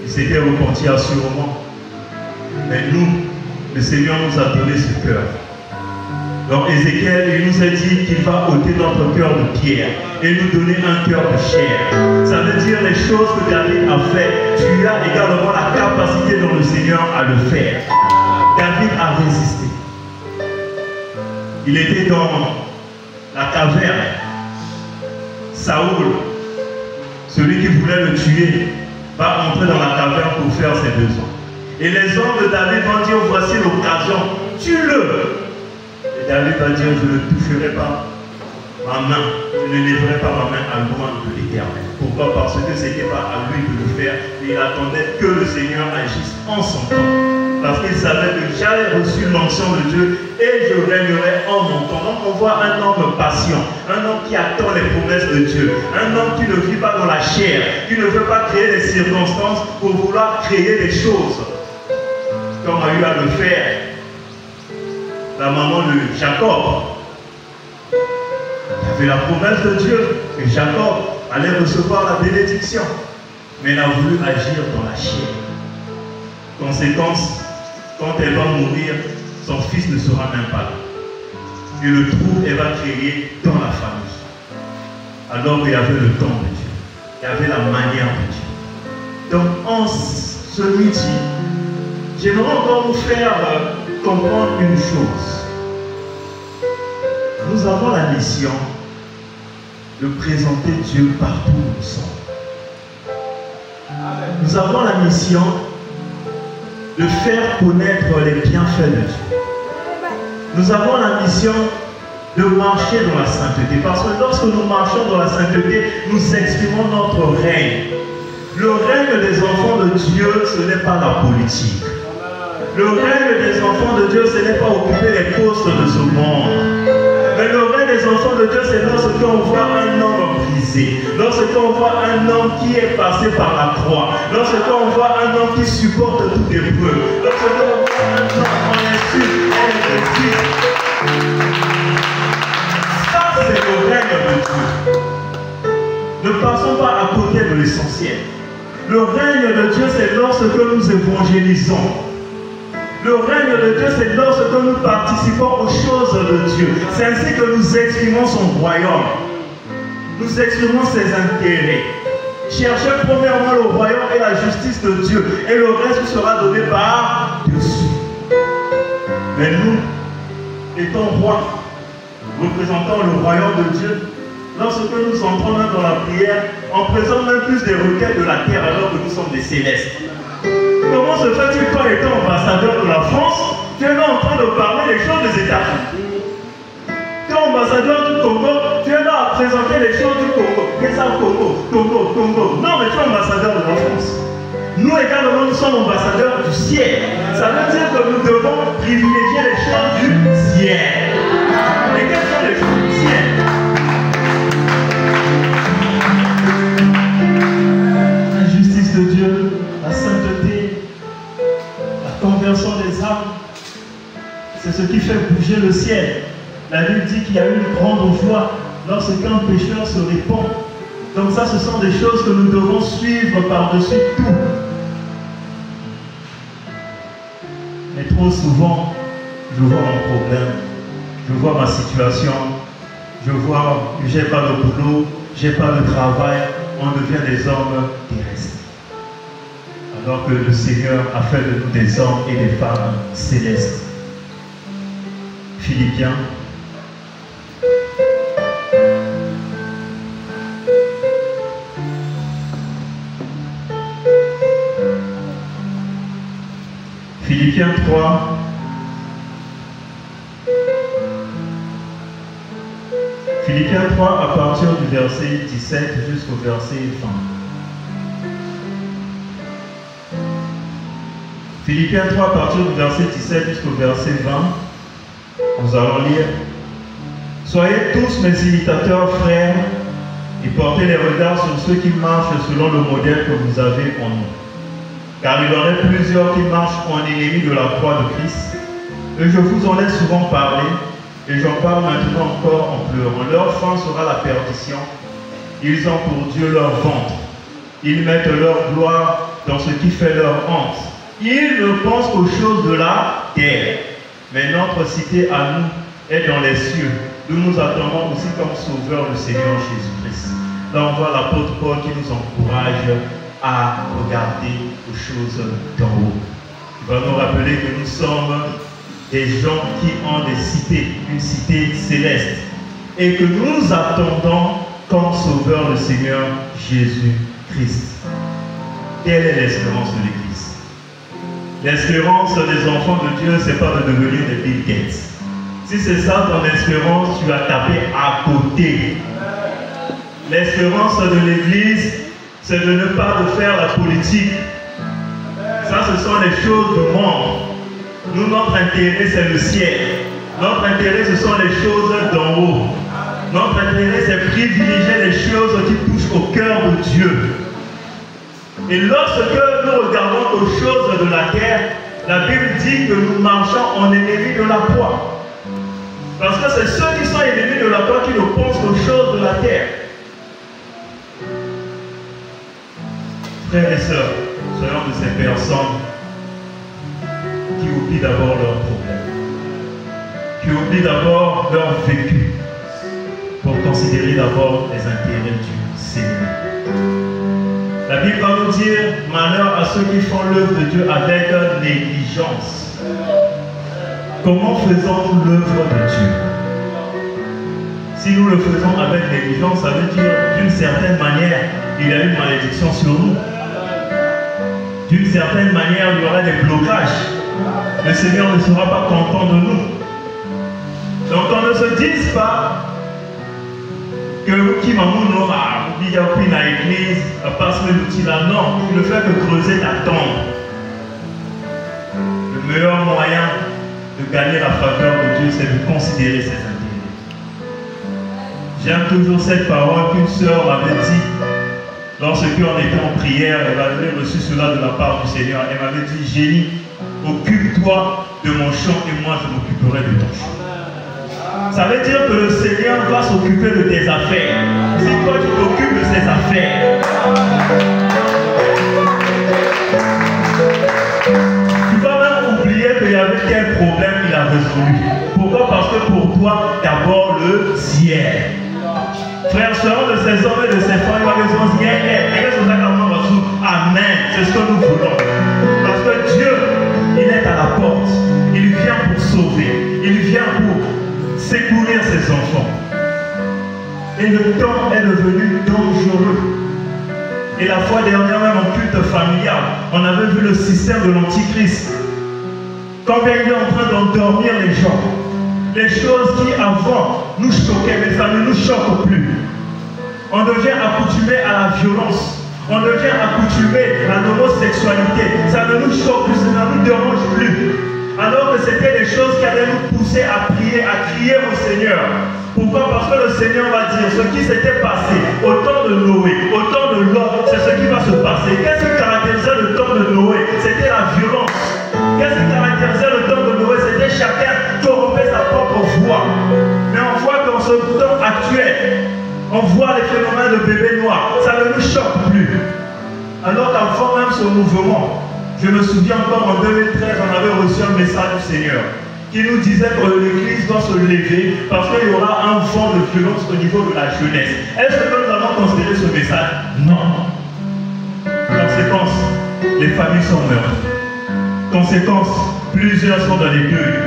Il s'était repenti assurément. Mais nous, le Seigneur nous a donné ce cœur. Dans Ézéchiel, il nous a dit qu'il va ôter notre cœur de pierre et nous donner un cœur de chair. Ça veut dire les choses que David a fait, tu as également la capacité dans le Seigneur à le faire. David a résisté. Il était dans la caverne. Saoul, celui qui voulait le tuer, va entrer dans la caverne pour faire ses besoins. Et les hommes de David vont dire, voici l'occasion, tue-le. Et David va dire, je ne toucherai pas ma main, je ne lèverai pas ma main à loin de l'Éternel. Pourquoi? Parce que ce n'était pas à lui de le faire, et il attendait que le Seigneur agisse en son temps. Parce qu'il savait que j'avais reçu l'onction de Dieu et je régnerai en mon temps. Donc on voit un homme patient, un homme qui attend les promesses de Dieu, un homme qui ne vit pas dans la chair, qui ne veut pas créer des circonstances pour vouloir créer des choses. Comme a eu à le faire la maman de Jacob. Il y avait la promesse de Dieu que Jacob allait recevoir la bénédiction, mais elle a voulu agir dans la chair. Conséquence, quand elle va mourir, son fils ne sera même pas là. Et le trou, elle va créer dans la famille. Alors qu'il y avait le temps de Dieu. Il y avait la manière de Dieu. Donc, en ce midi, j'aimerais encore vous faire comprendre une chose. Nous avons la mission de présenter Dieu partout où nous sommes. Nous avons la mission de faire connaître les bienfaits de Dieu. Nous avons la mission de marcher dans la sainteté. Parce que lorsque nous marchons dans la sainteté, nous exprimons notre règne. Le règne des enfants de Dieu, ce n'est pas la politique. Le règne des enfants de Dieu, ce n'est pas occuper les postes de ce monde. Mais le règne des enfants de Dieu, c'est lorsqu'on voit un homme brisé, lorsqu'on voit un homme qui est passé par la croix, lorsqu'on voit un homme qui supporte toute épreuve, lorsqu'on voit un homme en insulte, en injustice. Ça, c'est le règne de Dieu. Ne passons pas à côté de l'essentiel. Le règne de Dieu, c'est lorsque nous évangélisons. Le règne de Dieu, c'est lorsque nous participons aux choses de Dieu. C'est ainsi que nous exprimons son royaume. Nous exprimons ses intérêts. Cherchez premièrement le royaume et la justice de Dieu. Et le reste sera donné par-dessus. Mais nous, étant rois, représentant le royaume de Dieu, lorsque nous entrons même dans la prière, on présente même plus des requêtes de la terre alors que nous sommes des célestes. Comment se fait-il, toi étant ambassadeur de la France, tu es là en train de parler des choses des États-Unis? Tu es ambassadeur du Congo, tu es là à présenter les choses du Congo. Qu'est-ce que Congo? Non, mais tu es ambassadeur de la France. Nous également, nous sommes ambassadeurs du ciel. Ça veut dire que nous devons privilégier les choses du ciel. Et quelles sont les choses du ciel? La justice de Dieu, la sainteté, la conversion des âmes, c'est ce qui fait bouger le ciel. La Bible dit qu'il y a une grande joie lorsqu'un pécheur se répand. Donc ça, ce sont des choses que nous devons suivre par-dessus tout. Mais trop souvent, je vois mon problème, je vois ma situation, je vois que je n'ai pas de boulot, je n'ai pas de travail, on devient des hommes terrestres. Alors que le Seigneur a fait de nous des hommes et des femmes célestes. Philippiens. Philippiens 3. Philippiens 3 à partir du verset 17 jusqu'au verset 20. Philippiens 3 à partir du verset 17 jusqu'au verset 20. Nous allons lire. Soyez tous mes imitateurs, frères, et portez les regards sur ceux qui marchent selon le modèle que vous avez en nous. Car il y en a plusieurs qui marchent en ennemis de la croix de Christ. Et je vous en ai souvent parlé, et j'en parle maintenant encore en pleurant. Leur fin sera la perdition. Ils ont pour Dieu leur ventre. Ils mettent leur gloire dans ce qui fait leur honte. Ils ne pensent qu'aux choses de la terre. Mais notre cité à nous est dans les cieux. Nous nous attendons aussi comme sauveur le Seigneur Jésus-Christ. Là, on voit l'apôtre Paul qui nous encourage à regarder aux choses d'en haut. Il va nous rappeler que nous sommes des gens qui ont des cités, une cité céleste, et que nous attendons comme sauveur le Seigneur Jésus-Christ. Quelle est l'espérance de l'Église? L'espérance des enfants de Dieu, ce n'est pas de devenir des Bill Gates. Si c'est ça ton espérance, tu vas taper à côté. L'espérance de l'Église, c'est de ne pas de faire la politique. Ça, ce sont les choses du monde. Nous, notre intérêt, c'est le ciel. Notre intérêt, ce sont les choses d'en haut. Notre intérêt, c'est privilégier les choses qui touchent au cœur de Dieu. Et lorsque nous regardons aux choses de la terre, la Bible dit que nous marchons en ennemis de la foi. Parce que c'est ceux qui sont ennemis de la foi qui ne pensent qu'aux choses de la terre. Frères et sœurs, soyons de ces personnes qui oublient d'abord leurs problèmes, qui oublient d'abord leur vécu, pour considérer d'abord les intérêts du Seigneur. La Bible va nous dire, malheur à ceux qui font l'œuvre de Dieu avec négligence. Comment faisons-nous l'œuvre de Dieu? Si nous le faisons avec négligence, ça veut dire d'une certaine manière, il y a une malédiction sur nous. D'une certaine manière, il y aura des blocages. Le Seigneur ne sera pas content de nous. Donc on ne se dise pas que qui m'a dit non, il y a pris dans l'église, parce que l'outil là, non, il ne fait que creuser ta tombe. Le meilleur moyen de gagner la faveur de Dieu, c'est de considérer ses intérêts. J'aime toujours cette parole qu'une sœur m'avait dit lorsqu'on était en prière. Elle avait reçu cela de la part du Seigneur. Elle m'avait dit, Génie, occupe-toi de mon champ et moi je m'occuperai de ton champ. Ça veut dire que le Seigneur va s'occuper de tes affaires. Si toi tu t'occupes de ses affaires, tu vas même oublier qu'il y avait quel problème il a résolu. Pourquoi? Parce que pour toi, d'abord le ciel. Frères, soyons de ces hommes et de ces femmes, amen. C'est ce que nous voulons. Parce que Dieu, il est à la porte. Il vient pour sauver. Il vient pour secourir ses enfants. Et le temps est devenu dangereux. Et la fois dernière, même en culte familial, on avait vu le système de l'Antichrist. Combien il est en train d'endormir les gens. Les choses qui avant nous choquaient, mais ça ne nous choque plus. On devient accoutumé à la violence. On devient accoutumé à l'homosexualité. Ça ne nous choque plus, ça ne nous dérange plus. Alors que c'était des choses qui allaient nous pousser à prier, à crier au Seigneur. Pourquoi? Parce que le Seigneur va dire ce qui s'était passé au temps de Noé, au temps de Lot, c'est ce qui va se passer. Qu'est-ce qui caractérisait le temps de Noé? C'était la violence. Qu'est-ce qui caractérisait le temps de Noé? C'était chacun corrompait sa propre voix. Mais on voit qu'en ce temps actuel, on voit les phénomènes de bébés noirs. Ça ne nous choque plus. Alors qu'avant même ce mouvement, je me souviens encore en 2013, on avait reçu un message du Seigneur qui nous disait que l'Église doit se lever parce qu'il y aura un vent de violence au niveau de la jeunesse. Est-ce que nous allons considérer ce message? Non. Conséquence, les familles sont meurtres. Conséquence, plusieurs sont dans les deuils.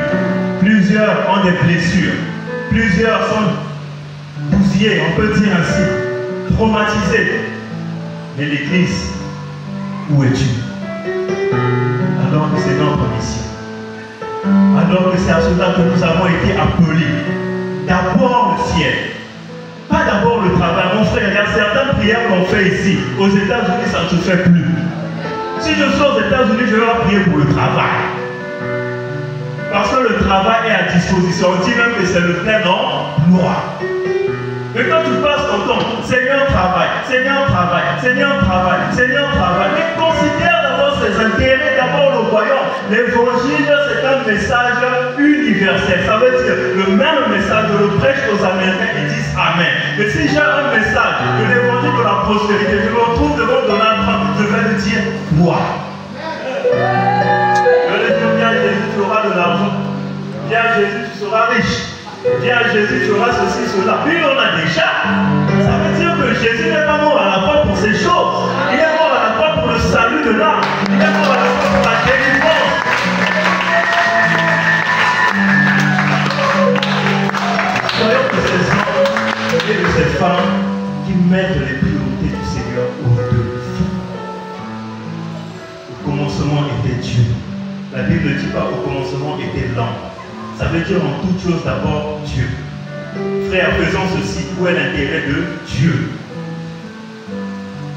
Plusieurs ont des blessures. Plusieurs sont bousillés, on peut dire ainsi, traumatisés. Mais l'Église, où es-tu? Alors que c'est notre mission. Alors que c'est à cela que nous avons été appelés. D'abord le ciel. Pas d'abord le travail. Mon frère, il y a certaines prières qu'on fait ici. Aux États-Unis, ça ne se fait plus. Si je suis aux États-Unis, je vais prier pour le travail. Parce que le travail est à disposition. On dit même que c'est le plein emploi. Mais quand tu passes ton temps, Seigneur travaille, Seigneur travaille, Seigneur travaille, Seigneur travaille, mais considère d'abord ses intérêts, d'abord le voyant. L'évangile, c'est un message universel. Ça veut dire le même message, je le prêche aux Américains, ils disent Amen. Mais si j'ai un message de l'évangile de la prospérité, je me retrouve devant Donald Trump, je vais lui dire quoi? Je vais lui dire, viens Jésus, tu auras de l'argent. Viens Jésus, tu seras riche. viens à Jésus, tu auras ceci, cela. Lui, on a déjà. Ça veut dire que Jésus n'est pas mort à la croix pour ces choses. Il est mort à la croix pour le salut de l'âme. Il est mort à la croix pour la délivrance. Soyons de ces hommes et de ces femmes qui mettent les priorités du Seigneur au-dessus. Au commencement était Dieu. La Bible ne dit pas au commencement était l'homme. Ça veut dire en toute chose d'abord Dieu. Frère, faisons ceci. Où est l'intérêt de Dieu?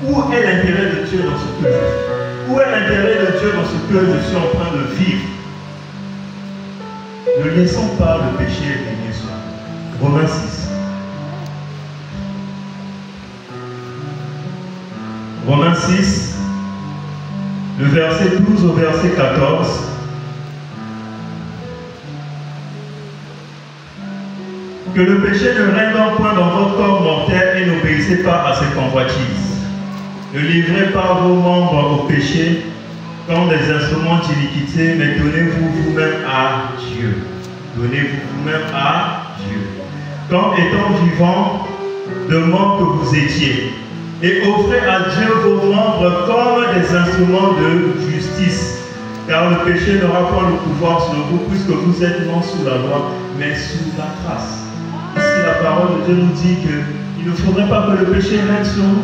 Où est l'intérêt de Dieu dans ce que je fais? Où est l'intérêt de Dieu dans ce que je suis en train de vivre? Ne laissons pas le péché régner sur nous. Romains 6. Romains 6, le verset 12 au verset 14. Que le péché ne règne donc point dans votre corps mortel et n'obéissez pas à ses convoitises. Ne livrez pas vos membres au péché comme des instruments d'iniquité, mais donnez-vous vous-même à Dieu. Donnez-vous vous-même à Dieu. Comme étant vivants, de mort que vous étiez, et offrez à Dieu vos membres comme des instruments de justice. Car le péché n'aura pas le pouvoir sur vous, puisque vous êtes non sous la loi, mais sous la grâce. Ici, la parole de Dieu nous dit qu'il ne faudrait pas que le péché règne sur nous.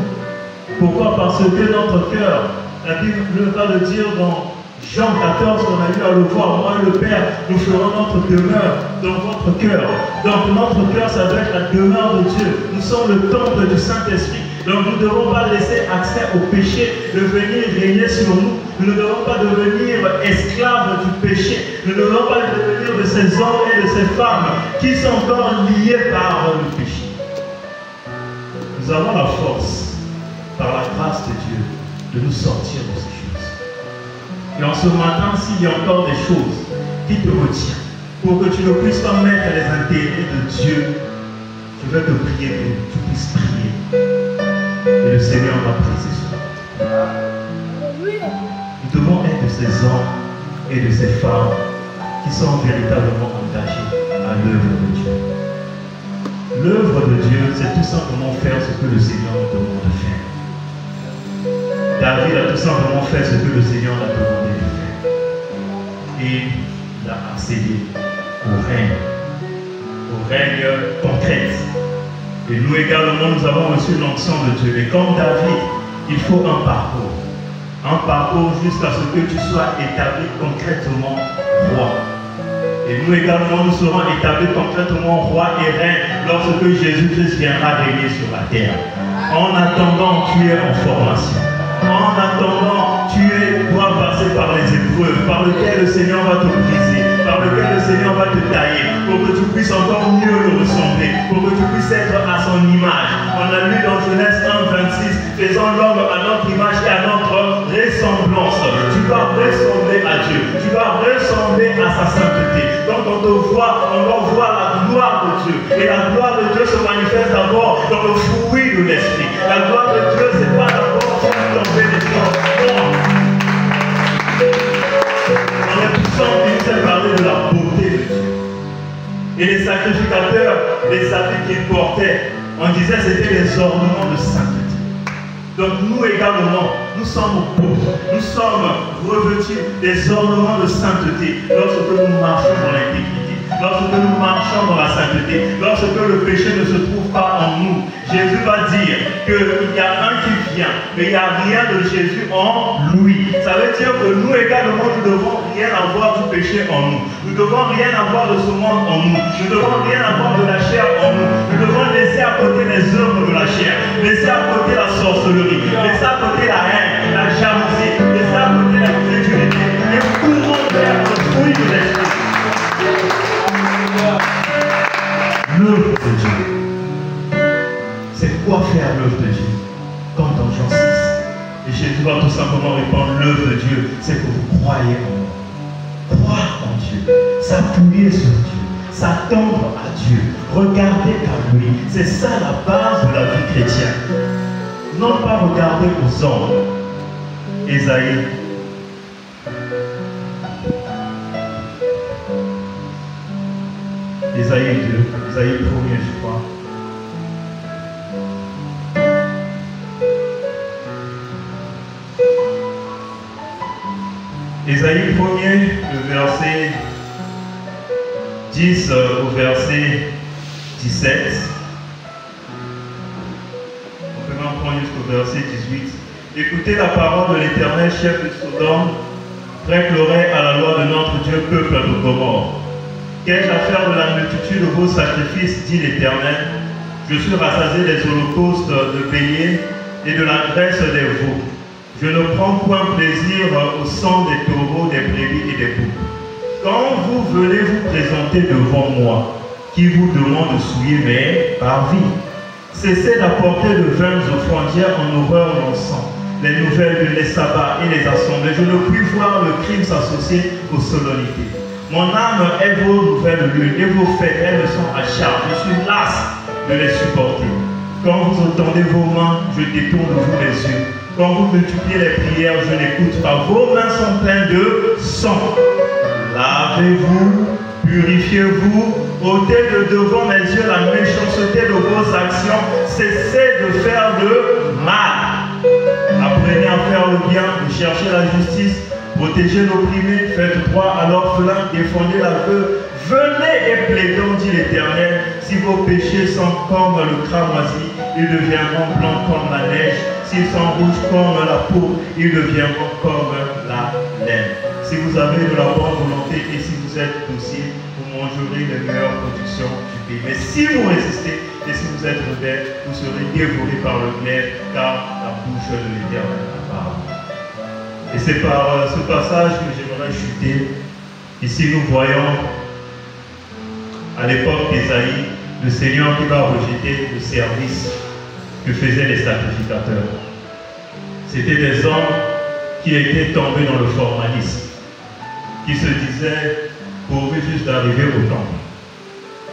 Pourquoi? Parce que notre cœur, la Bible va le dire dans Jean 14, qu'on a eu à le voir, moi et le Père, nous ferons notre demeure dans votre cœur. Donc notre cœur, ça doit être la demeure de Dieu. Nous sommes le temple du Saint-Esprit. Donc nous ne devons pas laisser accès au péché de venir régner sur nous. Nous ne devons pas devenir esclaves du péché. Nous ne devons pas devenir de ces hommes et de ces femmes qui sont encore liés par le péché. Nous avons la force, par la grâce de Dieu, de nous sortir de ces choses. Et en ce matin, s'il y a encore des choses qui te retiennent, pour que tu ne puisses pas mettre les intérêts de Dieu, je vais te prier pour que tu puisses prier. Et le Seigneur va briser sur nous. Nous devons être de ces hommes et de ces femmes qui sont véritablement engagés à l'œuvre de Dieu. L'œuvre de Dieu, c'est tout simplement faire ce que le Seigneur nous demande de faire. David a tout simplement fait ce que le Seigneur l'a demandé de faire. Et il a accédé au règne concret. Et nous également, nous avons reçu l'onction de Dieu. Et comme David, il faut un parcours. Un parcours jusqu'à ce que tu sois établi concrètement roi. Et nous également, nous serons établis concrètement roi et reine lorsque Jésus-Christ viendra régner sur la terre. En attendant, tu es en formation. En attendant, tu dois passer par les épreuves, par lesquelles le Seigneur va te briser, par lesquelles le Seigneur va te tailler, pour que tu puisses encore mieux le ressembler, pour que tu puisses être à son image. On a lu dans Genèse 1, 26, faisons l'homme à notre image et à notre ressemblance. Tu dois ressembler à Dieu, tu dois ressembler à sa sainteté. Donc on te voit, on va voir la gloire de Dieu. Et la gloire de Dieu se manifeste d'abord dans le fruit de l'esprit. La gloire de Dieu, c'est pas d'abord tomber les choses. Non. On est tous venus parler de la beauté de Dieu. Et les sacrificateurs, les habits qu'ils portaient, on disait c'était les ornements de sainteté. Donc nous également, nous sommes beaux, nous sommes revêtus des ornements de sainteté lorsque nous marchons dans l'intégrité, lorsque nous marchons dans la sainteté, lorsque le péché ne se trouve pas en nous. Jésus va dire qu'il y a un qui vient, mais il n'y a rien de Jésus en lui. Ça veut dire que nous également, nous ne devons rien avoir du péché en nous. Nous ne devons rien avoir de ce monde en nous. Nous ne devons rien avoir de la chair en nous. Nous devons laisser à côté les œuvres de la chair, laisser à côté la sorcellerie, laisser à côté la haine, la jalousie, laisser à côté la crédulité et courons vers le fruit de l'esprit. L'œuvre de Dieu. C'est quoi faire l'œuvre de Dieu? Comme dans Jean 6. Et Jésus va tout simplement répondre, l'œuvre de Dieu, c'est que vous croyez en moi. Croire en Dieu, s'appuyer sur Dieu, s'attendre à Dieu, regarder à lui. C'est ça la base de la vie chrétienne. Non pas regarder aux hommes. Ésaïe. Ésaïe 2, Ésaïe 1er, je crois. Ésaïe 1er, le verset 10 au verset 17. On peut même prendre jusqu'au verset 18. Écoutez la parole de l'Éternel, chef de Sodome, prête l'oreille à la loi de notre Dieu, peuple de Gomorrhe. Qu'ai-je à faire de la multitude de vos sacrifices, dit l'Éternel? Je suis rassasié des holocaustes de béliers et de la graisse des veaux. Je ne prends point plaisir au sang des taureaux, des brebis et des boucs. Quand vous venez vous présenter devant moi, qui vous demande de souiller mes parvis, cessez d'apporter de vaines offrandières en horreur et en sang, les nouvelles, les sabbats et les assemblées. Je ne puis voir le crime s'associer aux solennités. Mon âme est vos nouvelles lunes et vos fêtes, elles me sont à charge. Je suis las de les supporter. Quand vous entendez vos mains, je détourne de vous les yeux. Quand vous multipliez les prières, je n'écoute pas. Vos mains sont pleines de sang. Lavez-vous, purifiez-vous, ôtez de devant mes yeux la méchanceté de vos actions. Cessez de faire le mal. Apprenez à faire le bien, cherchez la justice, protégez l'opprimé, faites droit à l'orphelin, défendez la veuve. Venez et plaidons, dit l'Éternel. Si vos péchés sont comme le cramoisi, ils deviendront blancs comme la neige. S'ils sont rouges comme la peau, ils deviendront comme la laine. Si vous avez de la bonne volonté et si vous êtes docile, vous mangerez les meilleures productions du pays. Mais si vous résistez et si vous êtes rebelle, vous serez dévorés par le glaive, car la bouche de l'Éternel a parlé. Et c'est par ce passage que j'aimerais chuter. Ici, nous voyons à l'époque d'Ésaïe, le Seigneur qui va rejeter le service que faisaient les sacrificateurs. C'était des hommes qui étaient tombés dans le formalisme, qui se disaient pourvu juste d'arriver au temple,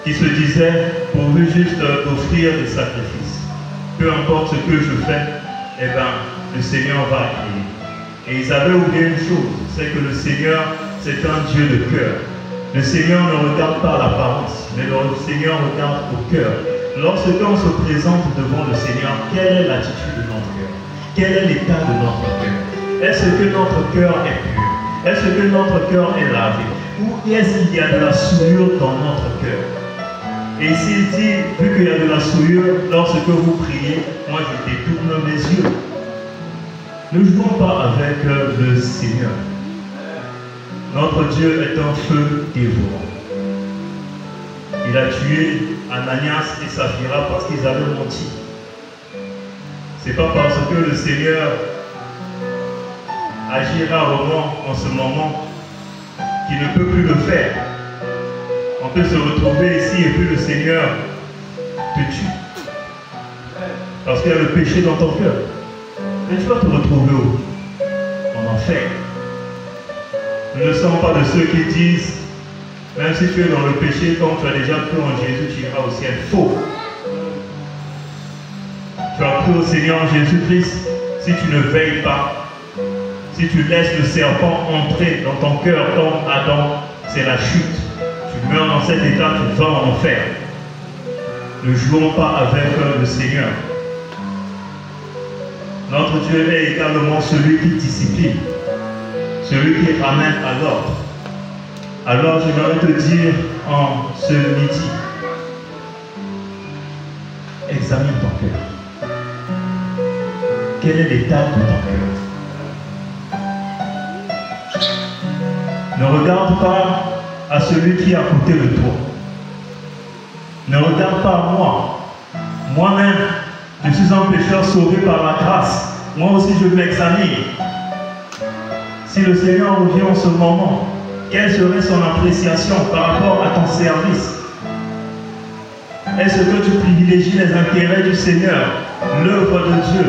qui se disaient pourvu juste d'offrir des sacrifices. Peu importe ce que je fais, eh bien, le Seigneur va accueillir. Et ils avaient oublié une chose, c'est que le Seigneur, c'est un Dieu de cœur. Le Seigneur ne regarde pas l'apparence, mais le Seigneur regarde au cœur. Lorsqu'on se présente devant le Seigneur, quelle est l'attitude de notre cœur? Quel est l'état de notre cœur? Est-ce que notre cœur est pur? Est-ce que notre cœur est lavé? Ou est-ce qu'il y a de la souillure dans notre cœur? Et s'il dit, vu qu'il y a de la souillure, lorsque vous priez, moi je détourne mes yeux. Ne jouons pas avec le Seigneur. Notre Dieu est un feu dévorant. Il a tué Ananias et Saphira parce qu'ils avaient menti. Ce n'est pas parce que le Seigneur agira rarement en ce moment qu'il ne peut plus le faire. On peut se retrouver ici et puis le Seigneur te tue. Parce qu'il y a le péché dans ton cœur. Mais tu vas te retrouver où? En enfer. Nous ne sommes pas de ceux qui disent, même si tu es dans le péché, quand tu as déjà cru en Jésus, tu iras au ciel. Faux. Tu as cru au Seigneur Jésus-Christ, si tu ne veilles pas, si tu laisses le serpent entrer dans ton cœur comme Adam, c'est la chute. Tu meurs dans cet état, tu vas en enfer. Ne jouons pas avec le Seigneur. Notre Dieu est également celui qui discipline, celui qui ramène à l'ordre. Alors j'aimerais te dire en ce midi, examine ton cœur. Quel est l'état de ton cœur? Ne regarde pas à celui qui est à côté de toi. Ne regarde pas à moi. Moi-même, je suis un pécheur sauvé par la grâce. Moi aussi, je m'examine. Si le Seigneur revient en ce moment, quelle serait son appréciation par rapport à ton service? Est-ce que tu privilégies les intérêts du Seigneur, l'œuvre de Dieu,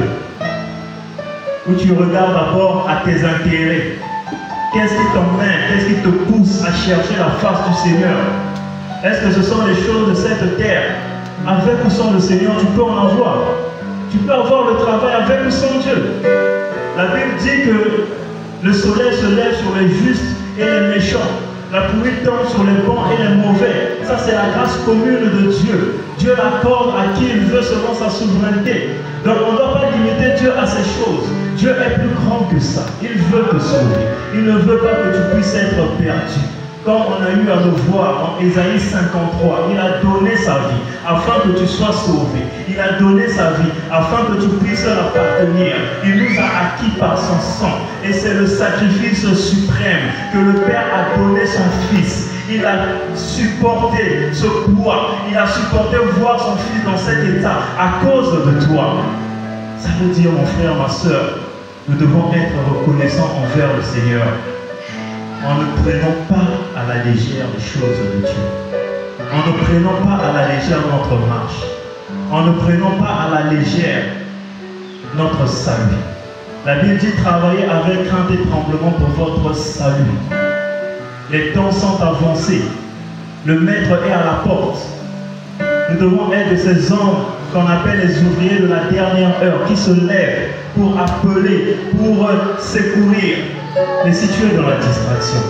ou tu regardes d'abord à tes intérêts? Qu'est-ce qui t'emmène? Qu'est-ce qui te pousse à chercher la face du Seigneur? Est-ce que ce sont les choses de cette terre? Avec ou sans le Seigneur, tu peux en avoir. Tu peux avoir le travail avec ou sans Dieu. La Bible dit que le soleil se lève sur les justes et les méchants. La pluie tombe sur les bons et les mauvais. Ça, c'est la grâce commune de Dieu. Dieu l'accorde à qui il veut selon sa souveraineté. Donc, on ne doit pas limiter Dieu à ces choses. Dieu est plus grand que ça. Il veut te sauver. Il ne veut pas que tu puisses être perdu. Comme on a eu à le voir en Ésaïe 53, il a donné sa vie afin que tu sois sauvé. Il a donné sa vie afin que tu puisses l'appartenir. Il nous a acquis par son sang. Et c'est le sacrifice suprême que le Père a donné son Fils. Il a supporté ce poids. Il a supporté voir son Fils dans cet état à cause de toi. Ça veut dire, mon frère, ma soeur, nous devons être reconnaissants envers le Seigneur. En ne prenant pas à la légère les choses de Dieu. En ne prenant pas à la légère notre marche. En ne prenant pas à la légère notre salut. La Bible dit travailler avec crainte et tremblement pour votre salut. Les temps sont avancés. Le maître est à la porte. Nous devons être de ces hommes qu'on appelle les ouvriers de la dernière heure qui se lèvent pour appeler, pour secourir. Mais si tu es dans la distraction,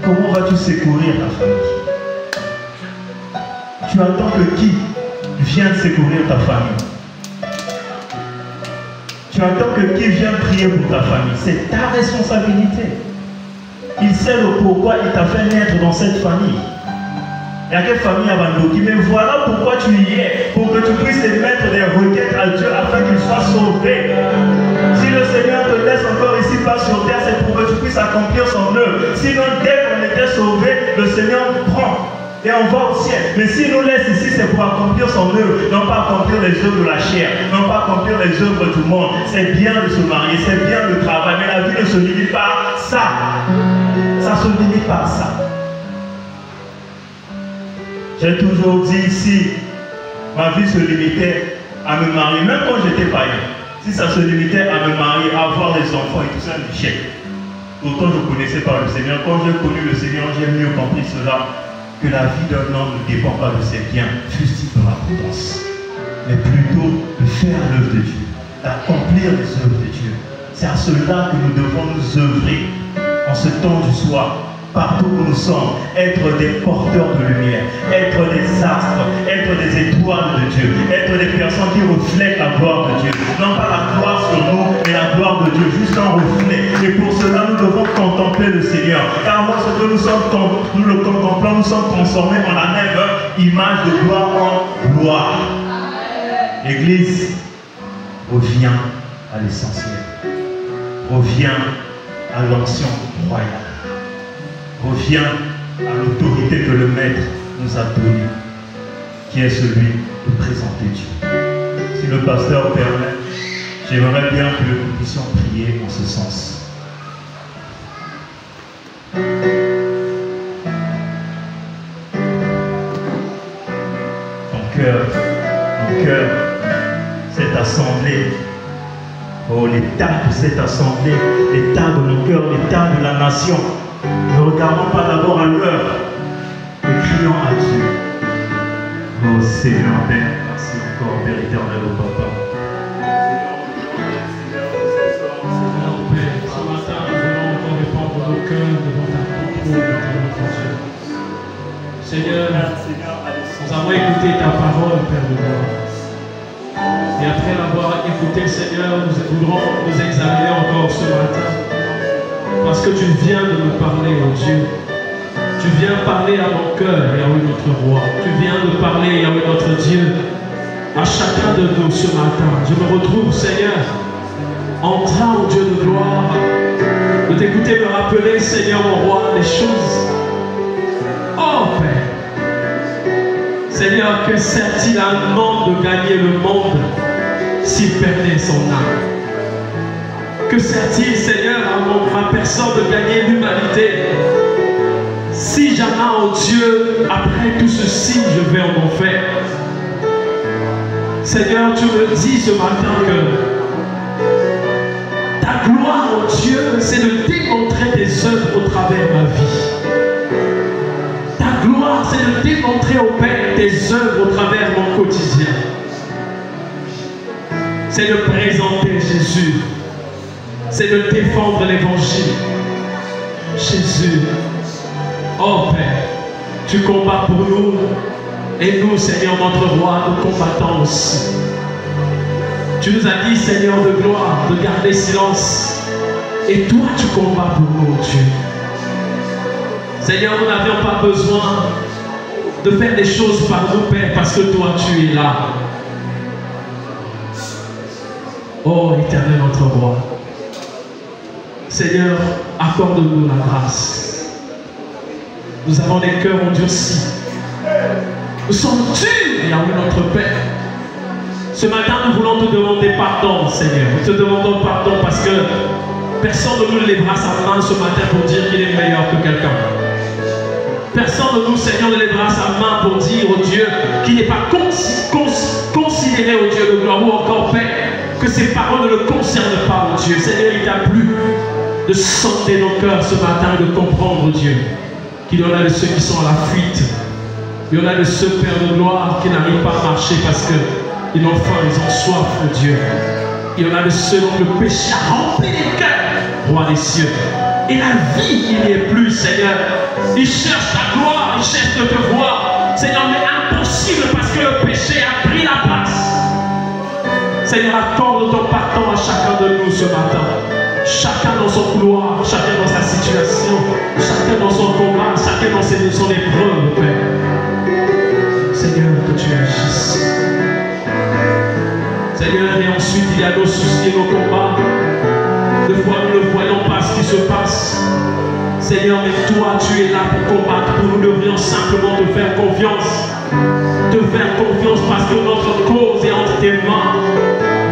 comment vas-tu secourir ta famille? Tu attends que qui vienne secourir ta famille? Tu attends que qui vienne prier pour ta famille? C'est ta responsabilité. Il sait le pourquoi il t'a fait naître dans cette famille. Il y a quelle famille abandonnée? Mais voilà pourquoi tu y es, pour que tu puisses émettre des requêtes à Dieu afin qu'il soit sauvé. Si le Seigneur te laisse encore ici pas sur terre, c'est pour que tu puisses accomplir son œuvre. Sinon, dès qu'on était sauvé, le Seigneur prend et on va au ciel. Mais s'il nous laisse ici, c'est pour accomplir son œuvre, non pas accomplir les œuvres de la chair, non pas accomplir les œuvres du monde. C'est bien de se marier, c'est bien de travailler, mais la vie ne se limite pas à ça. Ça ne se limite pas à ça. J'ai toujours dit ici, ma vie se limitait à me marier, même quand j'étais païen. Si ça se limitait à me marier, à avoir des enfants et tout ça, un échec. Pourtant, je ne connaissais pas le Seigneur. Quand j'ai connu le Seigneur, j'ai mieux compris cela, que la vie d'un homme ne dépend pas de ses biens, fût-il dans la prudence, mais plutôt de faire l'œuvre de Dieu, d'accomplir les œuvres de Dieu. C'est à cela que nous devons nous œuvrer en ce temps du soir. Partout où nous sommes, être des porteurs de lumière, être des astres, être des étoiles de Dieu, être des personnes qui reflètent la gloire de Dieu. Non pas la gloire sur nous, mais la gloire de Dieu, juste un reflet. Et pour cela, nous devons contempler le Seigneur. Car lorsque nous le contemplons, nous sommes transformés en la même image de gloire en gloire. L'Église revient à l'essentiel, revient à l'ancien royal. Revient à l'autorité que le Maître nous a donnée, qui est celui de présenter Dieu. Si le pasteur permet, j'aimerais bien que nous puissions prier en ce sens. Mon cœur, cette assemblée, oh l'état de cette assemblée, l'état de mon cœur, l'état de la nation. Ne regardons pas d'abord à l'heure, mais crions à Dieu. Oh Seigneur Père, merci encore, Père éternel, au Papa. Seigneur Père, ce matin, nous voulons encore répandre nos cœurs devant ta contrôle, notre Dieu. Seigneur, nous avons écouté ta parole, Père de gloire. Et après l'avoir écouté, Seigneur, nous voudrons nous examiner encore ce matin. Parce que tu viens de me parler, oh Dieu. Tu viens parler à mon cœur, Yahweh notre roi. Tu viens de parler, Yahweh notre Dieu, à chacun de nous ce matin. Je me retrouve, Seigneur, en train, oh Dieu de gloire, de t'écouter me rappeler, Seigneur mon roi, les choses. Oh Père, Seigneur, que sert-il à un homme de gagner le monde s'il perdait son âme? Que sert-il, Seigneur, à ma personne de gagner l'humanité si jamais, oh Dieu, après tout ceci, je vais en enfer? Seigneur, tu me dis ce matin que ta gloire, oh Dieu, c'est de démontrer tes œuvres au travers de ma vie. Ta gloire, c'est de démontrer au Père tes œuvres au travers de mon quotidien. C'est de présenter Jésus. C'est de défendre l'évangile. Jésus, oh Père, Tu combats pour nous. Et nous, Seigneur, notre roi, nous combattons aussi. Tu nous as dit, Seigneur de gloire, de garder silence. Et toi, tu combats pour nous, Dieu. Seigneur, nous n'avions pas besoin de faire des choses par nous, Père, parce que toi, tu es là. Oh, Éternel, notre roi. Seigneur, accorde-nous la grâce. Nous avons des cœurs endurcis. Nous sommes durs, Yahweh, notre Père. Ce matin, nous voulons te demander pardon, Seigneur. Nous te demandons pardon parce que personne de nous lèvera sa main ce matin pour dire qu'il est meilleur que quelqu'un. Personne de nous, Seigneur, ne lèvera sa main pour dire au Dieu qui n'est pas considéré au Dieu de gloire, ou encore, Père, que ses paroles ne le concernent pas, au Dieu. Seigneur, il t'a plu de sonder nos cœurs ce matin et de comprendre, Dieu, qu'il y en a de ceux qui sont à la fuite. Il y en a de ceux, Père de gloire, qui n'arrivent pas à marcher parce qu'ils ont faim, ils ont soif, oh Dieu. Il y en a de ceux dont le péché a rempli les cœurs, roi des cieux. Et la vie, il n'y est plus, Seigneur. Ils cherchent ta gloire, ils cherchent de te voir. Seigneur, mais impossible parce que le péché a pris la place. Seigneur, accorde ton pardon à chacun de nous ce matin. Chacun dans son couloir, chacun dans sa situation, chacun dans son combat, chacun dans son épreuve, Père. Seigneur, que tu agisses. Seigneur, et ensuite il y a nos soucis et nos combats. Des fois nous ne voyons pas ce qui se passe. Seigneur, mais toi tu es là pour combattre, pour nous devrions simplement te faire confiance. Te faire confiance parce que notre cause est entre tes mains.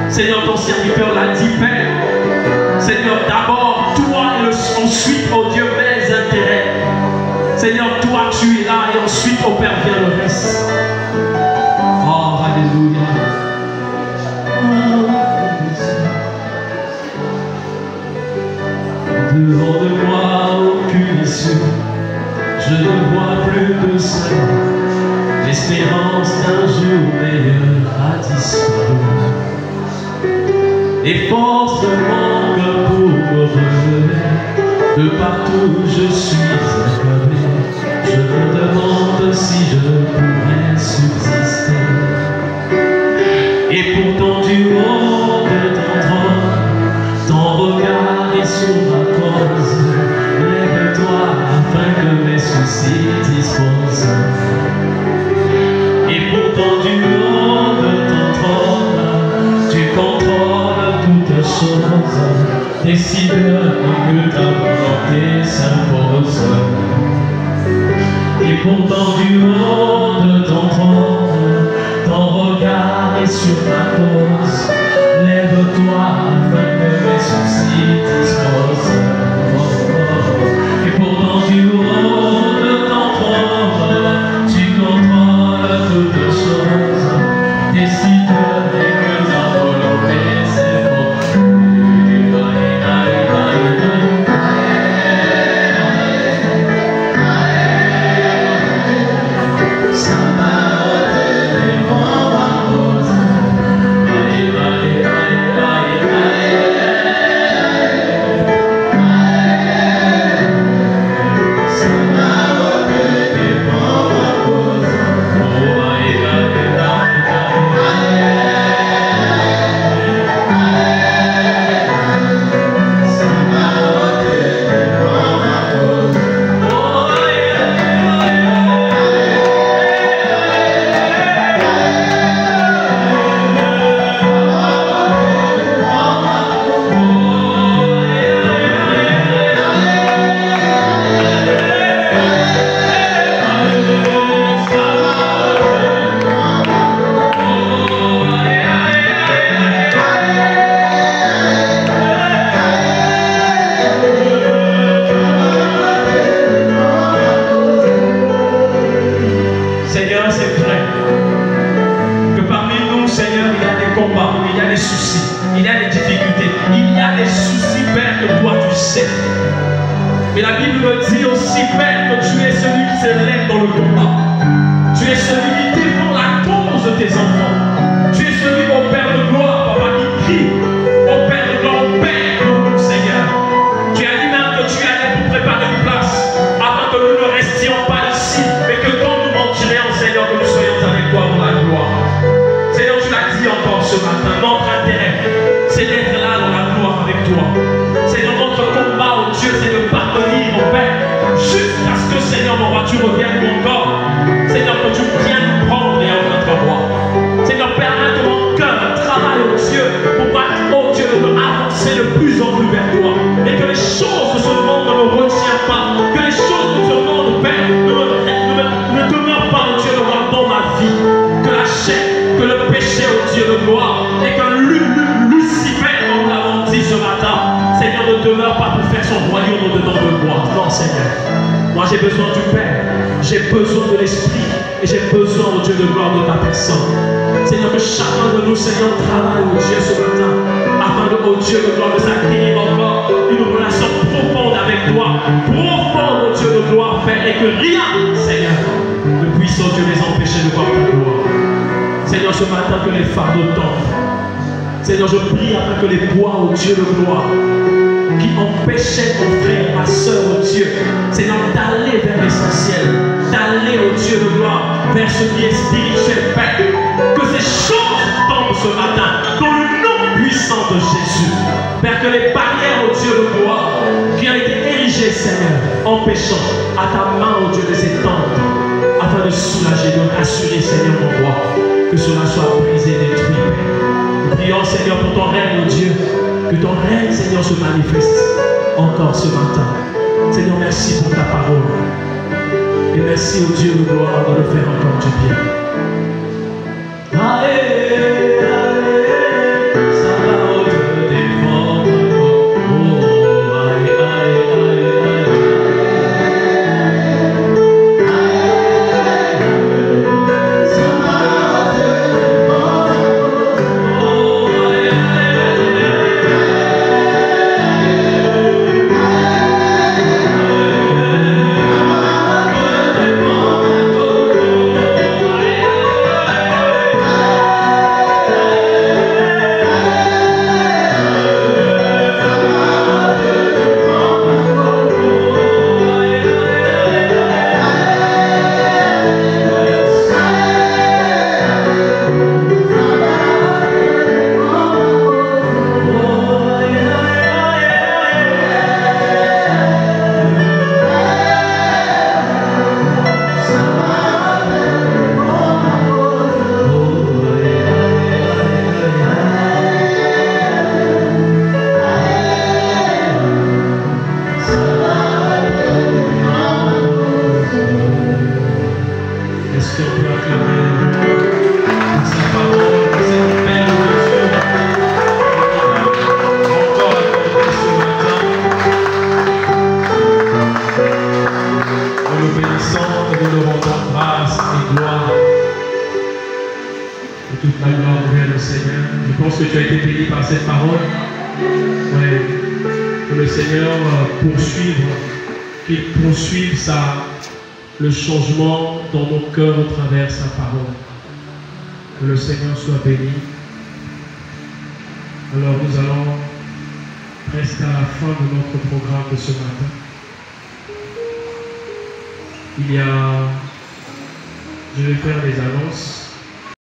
Seigneur, ton serviteur l'a dit, Père. Seigneur, d'abord toi et ensuite, oh Dieu, mes intérêts. Seigneur, toi tu es là et ensuite, oh Père, vient le reste. Oh, alléluia. Devant de moi aucune issue, je ne vois plus de cela. L'espérance d'un jour meilleur a disparu. Et force me manque pour me relever. De partout je suis accablé. Je me demande si je pourrais subsister. Et pourtant du haut de ton trône, ton regard est sur ma cause. Lève-toi afin que mes soucis disposent. Et pourtant du haut de ton trône, tu contrôles toutes choses. Décide que ta volonté s'impose. Et pourtant du haut de ton trône, ton regard est sur ma cause. Lève-toi afin que mes soucis disposent. Et pourtant du haut de ton trône, tu contrôles toutes choses. Décide que ta volonté s'impose. Mais la Bible me dit aussi, Père, que tu es celui qui s'élève dans le combat. Tu es celui qui défend la cause de tes enfants. Tu es celui, mon Père de gloire, papa, qui crie, mon Père de gloire, Père pour nous, Seigneur. Tu as dit même que tu allais pour préparer une place, afin que nous ne restions pas ici, mais que notre intérêt, c'est d'être là dans la gloire avec toi. Seigneur, notre combat, oh Dieu, c'est de parvenir, mon Père, jusqu'à ce que, Seigneur, mon roi, tu reviennes encore. Seigneur, que tu viennes nous prendre et à notre voix. Seigneur, permets de mon cœur un travail, oh Dieu, pour oh Dieu, de avancer de plus en plus vers toi. Et que les choses de ce monde ne me retiennent pas. Que les choses de ce monde, Père, ne demeurent pas, oh Dieu, dans ma vie. Que la chair, que le péché, oh Dieu de gloire, et que Lucifer, comme nous l'avons dit ce matin, Seigneur, ne demeure pas pour faire son royaume au-dedans de moi. Non, Seigneur. Moi, j'ai besoin du Père. J'ai besoin de l'Esprit. Et j'ai besoin, oh Dieu de gloire, de ta personne. Seigneur, que chacun de nous, Seigneur, travaille, oh Dieu, ce matin, afin de, oh Dieu de gloire, de s'acquérir encore une relation profonde avec toi. Profonde, oh Dieu de gloire, Père, et que rien, Seigneur, ne puisse, oh Dieu, les empêcher de voir ta gloire. Seigneur, ce matin, que les fardeaux tombent. Seigneur, je prie afin que les poids, oh Dieu de gloire, qui empêchaient mon frère, ma soeur, oh Dieu, Seigneur, d'aller vers l'essentiel, d'aller, oh Dieu de gloire, vers ce qui est spirituel, Père. Que ces choses tombent ce matin, dans le nom puissant de Jésus. Père, que les barrières, oh Dieu de gloire, qui ont été érigées, Seigneur, empêchant à ta main, oh Dieu, de s'étendre, afin de soulager, de rassurer, Seigneur, mon roi, que cela soit brisé, détruit, Père. Nous prions, Seigneur, pour ton règne, oh Dieu, que ton règne, Seigneur, se manifeste encore ce matin. Seigneur, merci pour ta parole. Et merci au Dieu de gloire de le faire encore du bien. Le changement dans nos cœurs au travers sa parole. Que le Seigneur soit béni. Alors nous allons presque à la fin de notre programme de ce matin. Je vais faire des annonces.